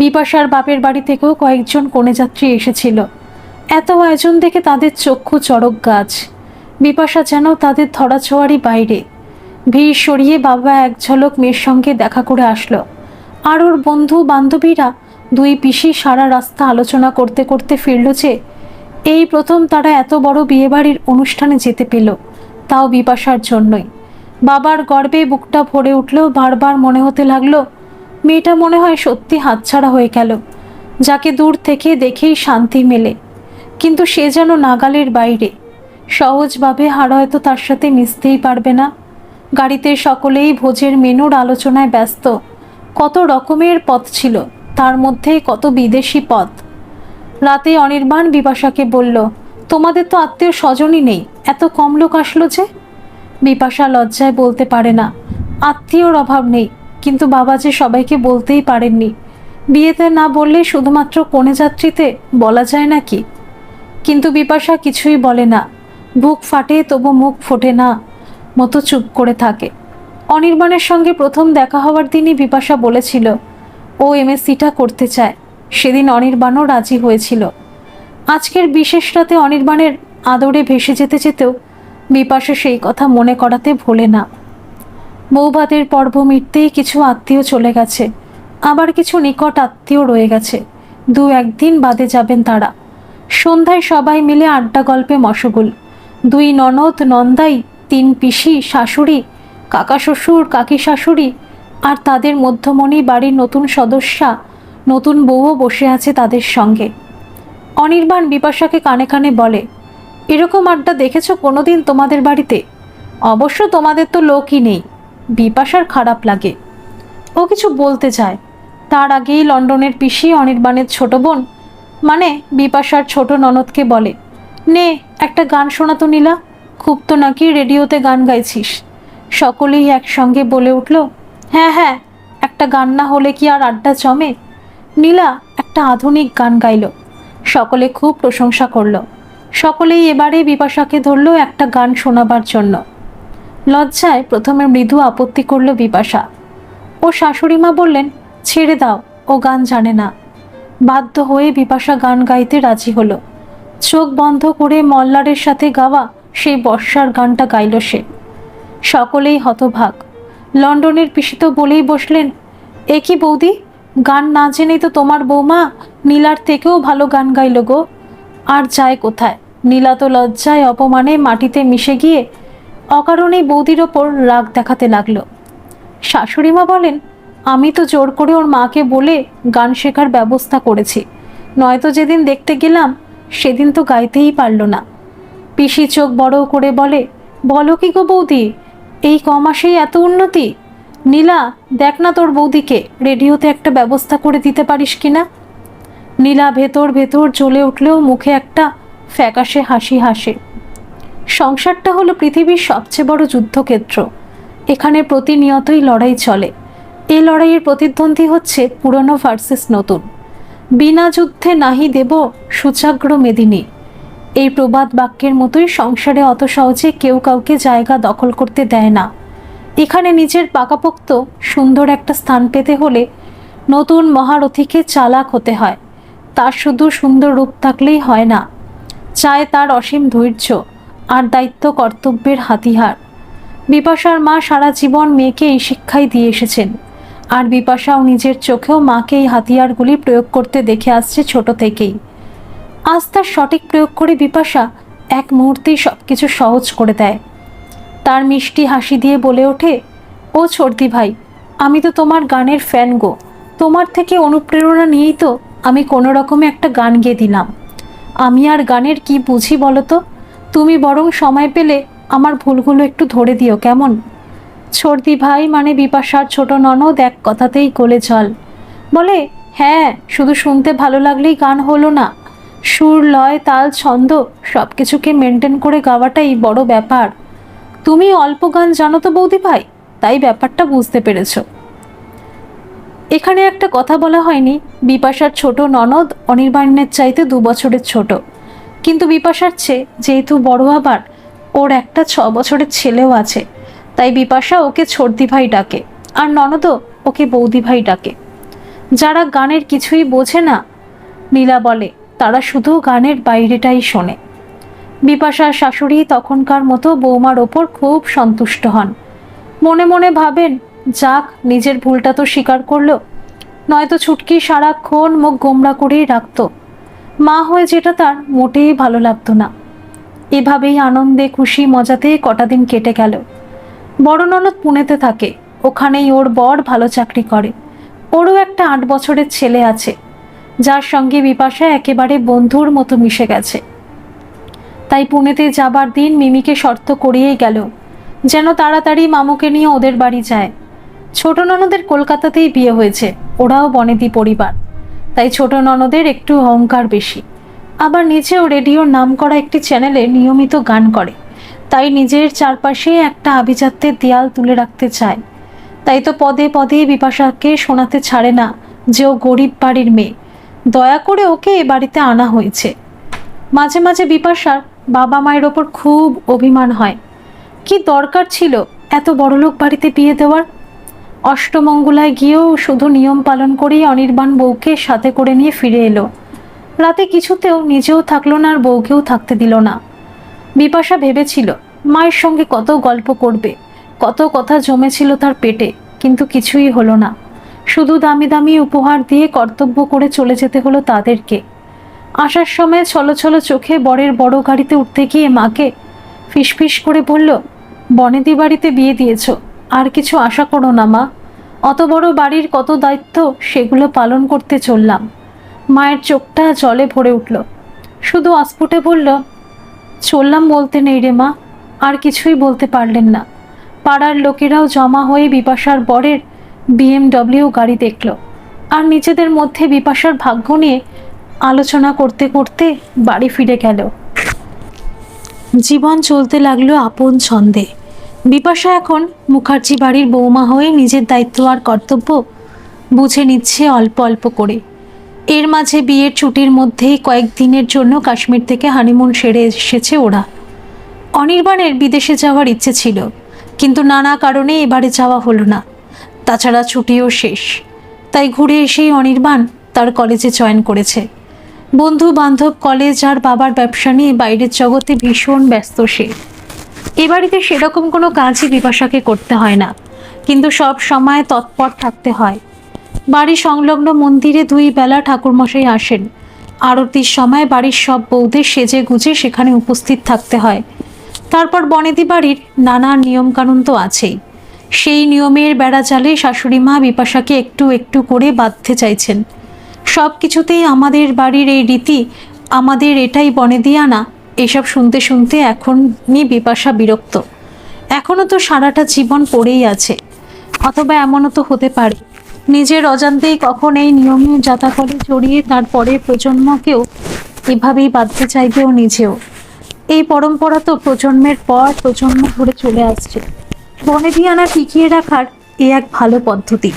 বিপাশার বাপের বাড়ি থেকেও কয়েকজন কনেযাত্রী এসেছিল। এত আয়োজন দেখে তাদের চক্ষু চড়ক গাছ। বিপাশা যেন তাদের ধরাছোঁয়ারই বাইরে। ভিড় সরিয়ে বাবা এক ঝলক মেয়ের সঙ্গে দেখা করে আসলো। আর ওর বন্ধু বান্ধবীরা দুই পিসি সারা রাস্তা আলোচনা করতে করতে ফিরল যে এই প্রথম তারা এত বড় বিয়েবাড়ির অনুষ্ঠানে যেতে পেল, তাও বিপাশার জন্যই। বাবার গর্বে বুকটা ভরে উঠলেও বারবার মনে হতে লাগলো, মেয়েটা মনে হয় সত্যি হাতছাড়া হয়ে গেল, যাকে দূর থেকে দেখেই শান্তি মেলে, কিন্তু সে যেন নাগালের বাইরে। সহজভাবে আর হয়তো তার সাথে মিশতেই পারবে না। গাড়িতে সকলেই ভোজের মেনুর আলোচনায় ব্যস্ত। কত রকমের পদ ছিল, তার মধ্যে কত বিদেশি পদ। রাতে অনির্বাণ বিপাশাকে বলল, তোমাদের তো আত্মীয় স্বজনই নেই, এত কম লোক আসলো যে? বিপাশা লজ্জায় বলতে পারে না, আত্মীয়র অভাব নেই, কিন্তু বাবা যে সবাইকে বলতেই পারেননি। বিয়েতে না বললে শুধুমাত্র কনে যাত্রীতে বলা যায় নাকি? কিন্তু বিপাশা কিছুই বলে না, বুক ফাটে তবু মুখ ফোটে না মতো চুপ করে থাকে। অনির্বাণের সঙ্গে প্রথম দেখা হওয়ার দিনই বিপাশা বলেছিল ও এমএসসিটা করতে চায়। সেদিন অনির্বাণও রাজি হয়েছিল। আজকের বিশেষ রাতে অনির্বাণের আদরে ভেসে যেতে যেতেও বিপাশা সেই কথা মনে করাতে ভোলে না। বৌভাতের পর্ব মিটতেই কিছু আত্মীয় চলে গেছে, আবার কিছু নিকট আত্মীয় রয়ে গেছে। দু একদিন বাদে যাবেন তারা। সন্ধ্যায় সবাই মিলে আড্ডা গল্পে মশগুল। দুই ননদ নন্দাই, তিন পিসি শাশুড়ি, কাকা শ্বশুর কাকি শাশুড়ি, আর তাদের মধ্যমণি বাড়ির নতুন সদস্যা নতুন বউও বসে আছে তাদের সঙ্গে। অনির্বাণ বিপাশাকে কানে কানে বলে, এরকম আড্ডা দেখেছো কোনোদিন তোমাদের বাড়িতে? অবশ্য তোমাদের তো লোকই নেই। বিপাশার খারাপ লাগে, ও কিছু বলতে চায়, তার আগেই লন্ডনের পিসি অনির্বাণের ছোট বোন মানে বিপাশার ছোট ননদকে বলে, নে একটা গান শোনাতো নীলা, খুব তো নাকি রেডিওতে গান গাইছিস। সকলেই একসঙ্গে বলে উঠল, হ্যাঁ হ্যাঁ, একটা গান না হলে কি আর আড্ডা জমে? নীলা একটা আধুনিক গান গাইল। সকলে খুব প্রশংসা করল। সকলেই এবারে বিপাশাকে ধরল একটা গান শোনাবার জন্য। লজ্জায় প্রথমে মৃদু আপত্তি করল বিপাশা। ও শাশুড়িমা বললেন, ছেড়ে দাও, ও গান জানে না। বাধ্য হয়ে বিপাশা গান গাইতে রাজি হলো। চোখ বন্ধ করে মল্লারের সাথে গাওয়া সেই বর্ষার গানটা গাইল সে। সকলেই হতভাগ। লন্ডনের পিসি তো বলেই বসলেন, এ কি বৌদি, গান না জেনেই তো তোমার বৌমা নীলার থেকেও ভালো গান গাইল গো। আর যায় কোথায়, নীলা তো লজ্জায় অপমানে মাটিতে মিশে গিয়ে অকারণেই বৌদির ওপর রাগ দেখাতে লাগলো। শাশুড়িমা বলেন, আমি তো জোর করে ওর মাকে বলে গান শেখার ব্যবস্থা করেছি, নয়তো যেদিন দেখতে গেলাম সেদিন তো গাইতেই পারল না। পিসি চোখ বড় করে বলে, বলো কি গো বৌদি, এই কমাসেই এত উন্নতি? নীলা, দেখ না তোর বৌদিকে রেডিওতে একটা ব্যবস্থা করে দিতে পারিস কিনা। নীলা ভেতর ভেতর জ্বলে উঠলেও মুখে একটা ফ্যাকাশে হাসি হাসে। সংসারটা হলো পৃথিবীর সবচেয়ে বড় যুদ্ধক্ষেত্র। এখানে প্রতিনিয়তই লড়াই চলে। এই লড়াইয়ের প্রতিদ্বন্দ্বী হচ্ছে পুরনো ভার্সেস নতুন। বিনা যুদ্ধে নাহি দেব সুচাগ্র মেদিনী, এই প্রবাদ বাক্যের মতোই সংসারে অত সহজে কেউ কাউকে জায়গা দখল করতে দেয় না। এখানে নিজের পাকাপোক্ত সুন্দর একটা স্থান পেতে হলে নতুন মহারথীকে চালাক হতে হয়। তার শুধু সুন্দর রূপ থাকলেই হয় না, চায় তার অসীম ধৈর্য আর দায়িত্ব কর্তব্যের হাতিয়ার। বিপাশার মা সারা জীবন মেয়েকে এই শিক্ষাই দিয়ে এসেছেন, আর বিপাশাও নিজের চোখেও মাকে এই হাতিয়ারগুলি প্রয়োগ করতে দেখে আসছে ছোট থেকেই। আজ তার সঠিক প্রয়োগ করে বিপাশা এক মুহূর্তেই সব কিছু সহজ করে দেয়। তার মিষ্টি হাসি দিয়ে বলে ওঠে, ও ছর্দি ভাই, আমি তো তোমার গানের ফ্যান গো, তোমার থেকে অনুপ্রেরণা নিয়েই তো আমি কোনো রকমে একটা গান গেয়ে দিলাম। আমি আর গানের কি বুঝি বলো তো, তুমি বরং সময় পেলে আমার ভুলগুলো একটু ধরে দিও কেমন। ছর্দি ভাই মানে বিপাশার ছোট ননদ এক কথাতেই গলে জল। বলে, হ্যাঁ, শুধু শুনতে ভালো লাগলেই গান হলো না, সুর লয় তাল ছন্দ সব কিছুকে মেনটেন করে গাওয়াটাই বড় ব্যাপার। তুমি অল্প গান জানো তো বৌদি ভাই, তাই ব্যাপারটা বুঝতে পেরেছ। এখানে একটা কথা বলা হয়নি, বিপাশার ছোট ননদ অনির্বাণের চাইতে 2 বছরের ছোট, কিন্তু বিপাশার চেয়ে যেহেতু বড়, আবার ওর একটা 6 বছরের ছেলেও আছে, তাই বিপাশা ওকে ছর্দি ভাই ডাকে, আর ননদও ওকে বৌদি ভাই ডাকে। যারা গানের কিছুই বোঝে না, নীলা বলে, তারা শুধু গানের বাইরেটাই শোনে। বিপাশার শাশুড়ি তখনকার মতো বৌমার ওপর খুব সন্তুষ্ট হন। মনে মনে ভাবেন, যাক, নিজের ভুলটা তো স্বীকার করলো, নয়তো ছুটকি সারাক্ষণ মুখ গোমড়া করেই রাখত। মা হয়ে যেটা তার মোটেই ভালো লাগতো না। এভাবেই আনন্দে খুশি মজাতে কটা দিন কেটে গেল। বড় ননদ পুনেতে থাকে, ওখানেই ওর বর ভালো চাকরি করে। ওরও একটা 8 বছরের ছেলে আছে, যার সঙ্গে বিপাশা একেবারে বন্ধুর মতো মিশে গেছে। তাই পুনেতে যাবার দিন মিমিকে শর্ত করিয়েই গেল যেন তাড়াতাড়ি মামুকে নিয়ে ওদের বাড়ি যায়। ছোট ননদের কলকাতাতেই বিয়ে হয়েছে, ওরাও বনেদি পরিবার, তাই ছোট ননদের একটু অহংকার বেশি। আবার নিজেও রেডিওর নাম করা একটি চ্যানেলে নিয়মিত গান করে, তাই নিজের চারপাশে একটা আভিজাত্যের দেয়াল তুলে রাখতে চায়। তাই তো পদে পদে বিপাশাকে শোনাতে ছাড়ে না যে ও গরিব বাড়ির মেয়ে, দয়া করে ওকে এ বাড়িতে আনা হয়েছে। মাঝে মাঝে বিপাশার বাবা মায়ের ওপর খুব অভিমান হয়, কি দরকার ছিল এত বড়লোক বাড়িতে বিয়ে দেওয়ার। অষ্টমঙ্গলায় গিয়েও শুধু নিয়ম পালন করেই অনির্বাণ বউকে সাথে করে নিয়ে ফিরে এলো। রাতে কিছুতেও নিজেও থাকলো না আর বউকেও থাকতে দিল না। বিপাশা ভেবেছিল মায়ের সঙ্গে কত গল্প করবে, কত কথা জমেছিল তার পেটে, কিন্তু কিছুই হলো না। শুধু দামি দামি উপহার দিয়ে কর্তব্য করে চলে যেতে হলো তাদেরকে। আসার সময় ছলো ছলো চোখে বরের বড় গাড়িতে উঠতে গিয়ে মাকে ফিসফিস করে বলল, বনেদি বাড়িতে বিয়ে দিয়েছ, আর কিছু আশা করো না মা, অত বড় বাড়ির কত দায়িত্ব সেগুলো পালন করতে চললাম। মায়ের চোখটা জলে ভরে উঠল, শুধু অস্ফুটে বলল, চললাম বলতে নেই রে মা। আর কিছুই বলতে পারলেন না। পাড়ার লোকেরাও জমা হয়ে বিপাশার বরের BMW গাড়ি দেখল, আর নিজেদের মধ্যে বিপাশার ভাগ্য নিয়ে আলোচনা করতে করতে বাড়ি ফিরে গেল। জীবন চলতে লাগলো আপন ছন্দে। বিপাশা এখন মুখার্জি বাড়ির বৌমা হয়ে নিজের দায়িত্ব আর কর্তব্য বুঝে নিচ্ছে অল্প অল্প করে। এর মাঝে বিয়ের ছুটির মধ্যেই কয়েকদিনের জন্য কাশ্মীর থেকে হানিমুন সেরে এসেছে ওরা। অনির্বাণের বিদেশে যাওয়ার ইচ্ছে ছিল, কিন্তু নানা কারণে এবারে যাওয়া হলো না। তাছাড়া ছুটিও শেষ, তাই ঘুরে এসেই অনির্বাণ তার কলেজে জয়েন করেছে। বন্ধু বান্ধব, কলেজ আর বাবার ব্যবসা নিয়ে বাইরের জগতে ভীষণ ব্যস্ত সে। এ বাড়িতে সেরকম কোনো কাজই বিপাশাকে করতে হয় না, কিন্তু সব সময় তৎপর থাকতে হয়। বাড়ি সংলগ্ন মন্দিরে 2 বেলা ঠাকুরমশাই আসেন। আরতির সময় বাড়ির সব বউদের সেজে গুজে সেখানে উপস্থিত থাকতে হয়। তারপর বনেদি বাড়ির নানা নিয়মকানুন তো আছেই। সেই নিয়মের বেড়াজালে শাশুড়ি মা বিপাশাকে একটু একটু করে বাঁধতে চাইছেন। সব কিছুতেই আমাদের বাড়ির এই রীতি, আমাদের এটাই বনেদি আনা, এসব শুনতে শুনতে এখনই বিপাশা বিরক্ত। এখনও তো সারাটা জীবন পড়েই আছে। অথবা এমনও তো হতে পারে নিজের অজান্তেই কখন এই নিয়মের জাতাকলে জড়িয়ে তারপরে প্রজন্মকেও এভাবেই বাঁধতে চাইবে ও নিজেও। এই পরম্পরা তো প্রজন্মের পর প্রজন্ম ধরে চলে আসছে। বনেদি আনা টিকিয়ে রাখার এ এক ভালো পদ্ধতি।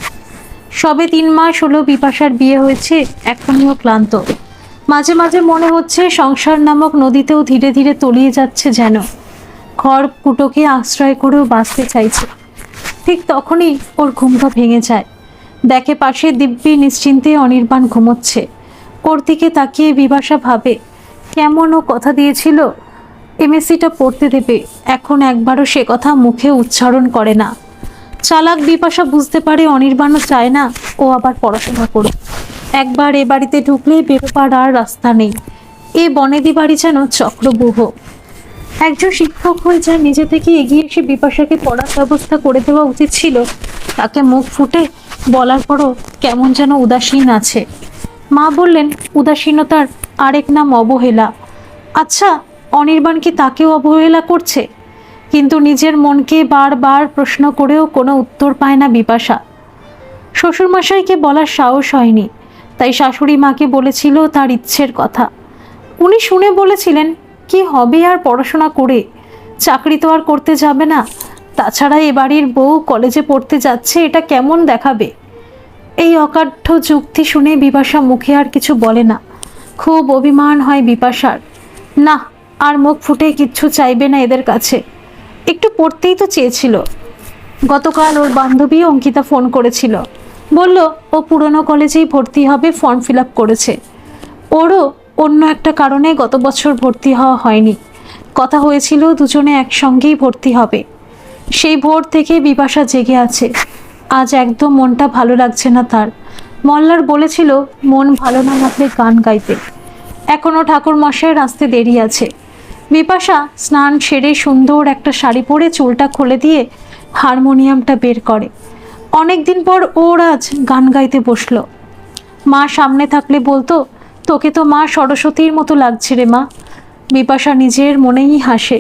সবে 3 মাস হলো বিপাশার বিয়ে হয়েছে, এখনও ক্লান্ত। মাঝে মাঝে মনে হচ্ছে সংসার নামক নদীতেও ধীরে ধীরে তলিয়ে যাচ্ছে যেন। ঘর কুটোকে আশ্রয় করেও বাঁচতে চাইছে। ঠিক তখনই ওর ঘুমটা ভেঙে যায়। দেখে পাশে দিব্যি নিশ্চিন্তে অনির্বাণ ঘুমোচ্ছে। ওর দিকে তাকিয়ে বিপাশা ভাবে, কেমন ও কথা দিয়েছিল এমএসসিটা পড়তে দেবে, এখন একবারও সে কথা মুখে উচ্চারণ করে না। চালাক বিপাশা বুঝতে পারে অনির্বাণও চায় না ও আবার পড়াশোনা করুক। একবার এ বাড়িতে ঢুকলেই বেরোবার আর রাস্তা নেই। এ বনেদি বাড়ি যেন চক্রব্যূহ। একজন শিক্ষক হয়ে যা নিজে থেকে এগিয়ে এসে বিপাশাকে পড়ার ব্যবস্থা করে দেওয়া উচিত ছিল, তাকে মুখ ফুটে বলার পরও কেমন যেন উদাসীন আছে। মা বললেন, উদাসীনতার আরেক নাম অবহেলা। আচ্ছা, অনির্বাণ কি তাকেও অবহেলা করছে? কিন্তু নিজের মনকে বারবার প্রশ্ন করেও কোনো উত্তর পায় না বিপাশা। শ্বশুরমশাইকে বলার সাহস হয়নি, তাই শাশুড়ি মাকে বলেছিল তার ইচ্ছের কথা। উনি শুনে বলেছিলেন, কি হবে আর পড়াশোনা করে, চাকরি তো আর করতে যাবে না। তাছাড়া এ বাড়ির বউ কলেজে পড়তে যাচ্ছে, এটা কেমন দেখাবে। এই অকাঠ্য যুক্তি শুনে বিপাশা মুখে আর কিছু বলে না। খুব অভিমান হয় বিপাশার। না, আর মুখ ফুটে কিচ্ছু চাইবে না এদের কাছে। একটু পড়তেই তো চেয়েছিল। গতকাল ওর বান্ধবী অঙ্কিতা ফোন করেছিল, বলল ও পুরনো কলেজেই ভর্তি হবে, ফর্ম ফিল আপ করেছে। ওরও অন্য একটা কারণে গত বছর ভর্তি হওয়া হয়নি। কথা হয়েছিল দুজনে একসঙ্গেই ভর্তি হবে। সেই ভোর থেকে বিপাশা জেগে আছে। আজ একদম মনটা ভালো লাগছে না তার। মল্লার বলেছিল মন ভালো না লাগলে গান গাইতে। এখনও ঠাকুর মশাইয়ের আসতে দেরি আছে। বিপাশা স্নান সেরে সুন্দর একটা শাড়ি পরে চুলটা খুলে দিয়ে হারমোনিয়ামটা বের করে। অনেকদিন পর ওর আজ গান গাইতে বসলো। মা সামনে থাকলে বলতো, তোকে তো মা সরস্বতীর মতো লাগছে রে মা। বিপাশা নিজের মনেই হাসে।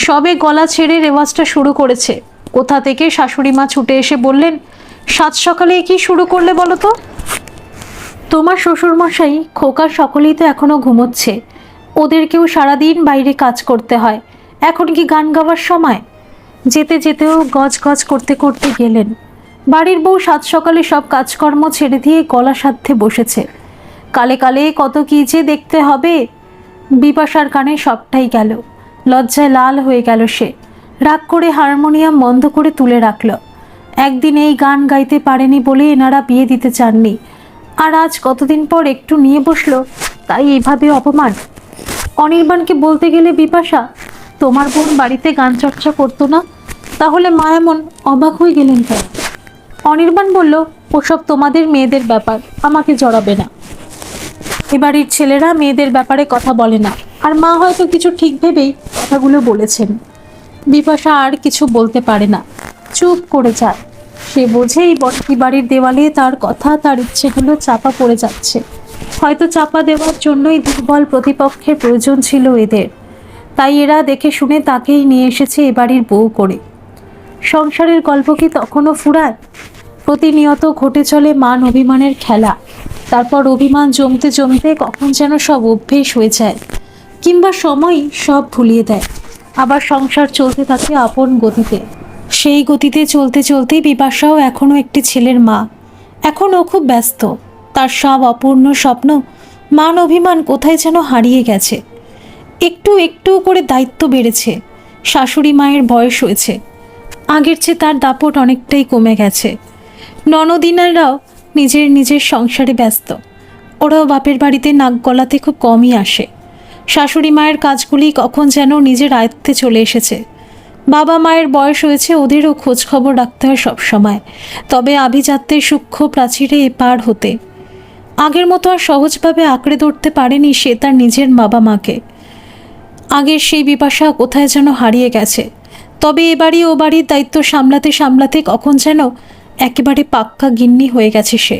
সবে গলা ছেড়ে রেওয়াজটা শুরু করেছে, কোথা থেকে শাশুড়ি মা ছুটে এসে বললেন, সাত সকালে কি শুরু করলে বলো তো? তোমার শ্বশুরমশাই খোকা সকলেই তো এখনো ঘুমোচ্ছে, ওদেরকেও সারাদিন বাইরে কাজ করতে হয়, এখন কি গান গাওয়ার সময়? যেতে যেতেও গজ গজ করতে করতে গেলেন। বাড়ির বউ সাত সকালে সব কাজকর্ম ছেড়ে দিয়ে গলা সাধ্যে বসেছে। কালে কালে কত কি যে দেখতে হবে। বিপাশার কানে সবটাই গেল। লজ্জায় লাল হয়ে গেল সে। রাগ করে হারমোনিয়াম বন্ধ করে তুলে রাখল। একদিন এই গান গাইতে পারেনি বলে এনারা বিয়ে দিতে চাননি, আর আজ কতদিন পর একটু নিয়ে বসলো, তাই এইভাবে অপমান। অনির্বাণকে বলতে গেলে, বিপাশা, তোমার বোন বাড়িতে গান চর্চা করতো না, তাহলে মা এমন অবাক হয়ে গেলেন কেন? অনির্বাণ বলল, ওসব তোমাদের মেয়েদের ব্যাপার, আমাকে জড়াবে না। এবাড়ির ছেলেরা মেয়েদের ব্যাপারে কথা বলে না, আর মা হয়তো কিছু ঠিক ভেবেই কথাগুলো বলেছেন। বিপাশা আর কিছু বলতে পারে না, চুপ করে যায়। সে বোঝে এই বটকি বাড়ির দেওয়ালে তার কথা, তার ইচ্ছেগুলো চাপা পড়ে যাচ্ছে। হয়তো চাপা দেওয়ার জন্যই দুর্বল প্রতিপক্ষের প্রয়োজন ছিল এদের, তাই এরা দেখে শুনে তাকেই নিয়ে এসেছে এ বাড়ির বউ করে। সংসারের গল্প কি তখনও ফুরায়? প্রতিনিয়ত ঘটে চলে মান অভিমানের খেলা। তারপর অভিমান জমতে জমতে কখন যেন সব অভ্যেস হয়ে যায়, কিংবা সময় সব ভুলিয়ে দেয়। আবার সংসার চলতে থাকে আপন গতিতে। সেই গতিতে চলতে চলতে বিপাশাও এখনও একটি ছেলের মা। এখন ও খুব ব্যস্ত। তার সব অপূর্ণ স্বপ্ন, মান অভিমান কোথায় যেন হারিয়ে গেছে। একটু একটু করে দায়িত্ব বেড়েছে, শাশুড়ি মায়ের বয়স হয়েছে, আগের চেয়ে তার দাপট অনেকটাই কমে গেছে। ননদিনারাও নিজের নিজের সংসারে ব্যস্ত, ওরাও বাপের বাড়িতে নাক গলাতে খুব কমই আসে। শাশুড়ি মায়ের কাজগুলি কখন যেন নিজের আয়ত্তে চলে এসেছে। বাবা মায়ের বয়স হয়েছে, ওদেরও খোঁজ খবর রাখতে হয় সবসময়, তবে আভিজাত্যের সূক্ষ্ম প্রাচীরে এপার হতে আগের মতো আর সহজভাবে আঁকড়ে ধরতে পারেনি সে তার নিজের বাবা মাকে। আগের সেই বিপাশা কোথায় যেন হারিয়ে গেছে। তবে এ বাড়ি ও বাড়ির দায়িত্ব সামলাতে সামলাতে কখন যেন একেবারে পাক্কা গিন্নি হয়ে গেছে সে।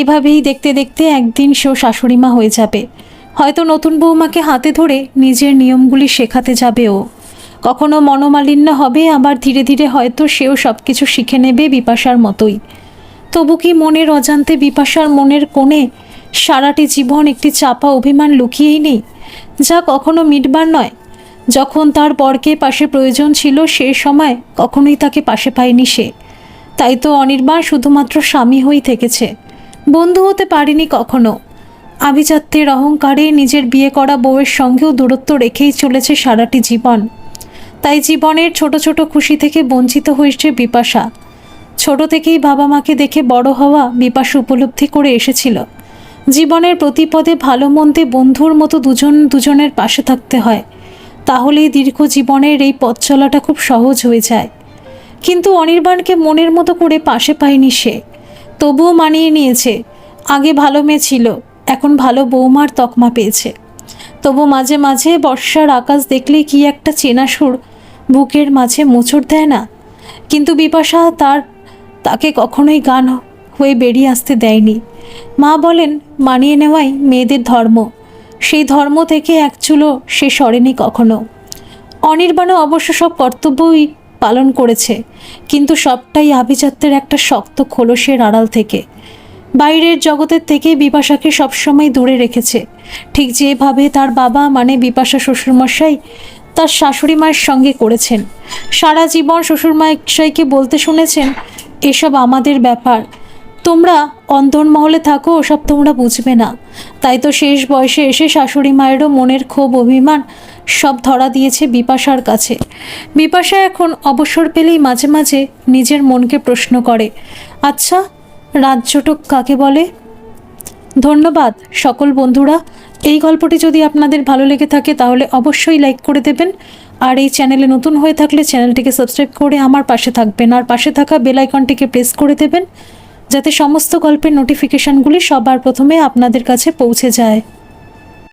এভাবেই দেখতে দেখতে একদিন সেও শাশুড়িমা হয়ে যাবে। হয়তো নতুন বৌমাকে হাতে ধরে নিজের নিয়মগুলি শেখাতে যাবে ও। কখনো মনোমালিন্য হবে, আবার ধীরে ধীরে হয়তো সেও সব কিছু শিখে নেবে বিপাশার মতোই। তবু কি মনের অজান্তে বিপাশার মনের কোণে সারাটি জীবন একটি চাপা অভিমান লুকিয়েই নেই, যা কখনো মিটবার নয়? যখন তার বরকে পাশে প্রয়োজন ছিল সে সময় কখনোই তাকে পাশে পায়নি সে। তাই তো অনির্বাণ শুধুমাত্র স্বামী হয়েই থেকেছে, বন্ধু হতে পারেনি কখনো। আভিজাত্যের অহংকারে নিজের বিয়ে করা বউয়ের সঙ্গেও দূরত্ব রেখেই চলেছে সারাটি জীবন। তাই জীবনের ছোট ছোট খুশি থেকে বঞ্চিত হয়েছে বিপাশা। ছোট থেকেই বাবা মাকে দেখে বড় হওয়া বিপাশা উপলব্ধি করে এসেছিল, জীবনের প্রতি পদে ভালো মন্দে বন্ধুর মতো দুজন দুজনের পাশে থাকতে হয়, তাহলেই দীর্ঘ জীবনের এই পথ চলাটা খুব সহজ হয়ে যায়। কিন্তু অনির্বাণকে মনের মতো করে পাশে পায়নি সে, তবুও মানিয়ে নিয়েছে। আগে ভালো মেয়ে ছিল, এখন ভালো বৌমার তকমা পেয়েছে। তবু মাঝে মাঝে বর্ষার আকাশ দেখলে কি একটা চেনা সুর বুকের মাঝে মোচড় দেয় না? কিন্তু বিপাশা তাকে কখনোই গান হয়ে বেরিয়ে আসতে দেয়নি। মা বলেন মানিয়ে নেওয়াই মেয়েদের ধর্ম, সেই ধর্ম থেকে এক চুলো সে সরেনি কখনো। অনির্বাণও অবশ্য সব কর্তব্যই পালন করেছে, কিন্তু সবটাই আভিজাত্যের একটা শক্ত খোলসের আড়াল থেকে। বাইরের জগতের থেকে বিপাশাকে সবসময় দূরে রেখেছে, ঠিক যেভাবে তার বাবা মানে বিপাশা শ্বশুরমশাই তার শাশুড়ি মায়ের সঙ্গে করেছেন। সারা জীবন শ্বশুরমশাইকে বলতে শুনেছেন, এসব আমাদের ব্যাপার, তোমরা অন্দরমহলে থাকো, ওসব তোমরা বুঝবে না। তাই তো শেষ বয়সে এসে শাশুড়ি মায়েরও মনের ক্ষোভ অভিমান সব ধরা দিয়েছে বিপাশার কাছে। বিপাশা এখন অবসর পেলেই মাঝে মাঝে নিজের মনকে প্রশ্ন করে, আচ্ছা রাজজোটক কাকে বলে? ধন্যবাদ সকল বন্ধুরা। এই গল্পটি যদি আপনাদের ভালো লেগে থাকে তাহলে অবশ্যই লাইক করে দেবেন, আর এই চ্যানেলে নতুন হয়ে থাকলে চ্যানেলটিকে সাবস্ক্রাইব করে আমার পাশে থাকবেন, আর পাশে থাকা বেল আইকনটিকে প্রেস করে দেবেন যাতে সমস্ত গল্পের নোটিফিকেশনগুলি সবার প্রথমে আপনাদের কাছে পৌঁছে যায়।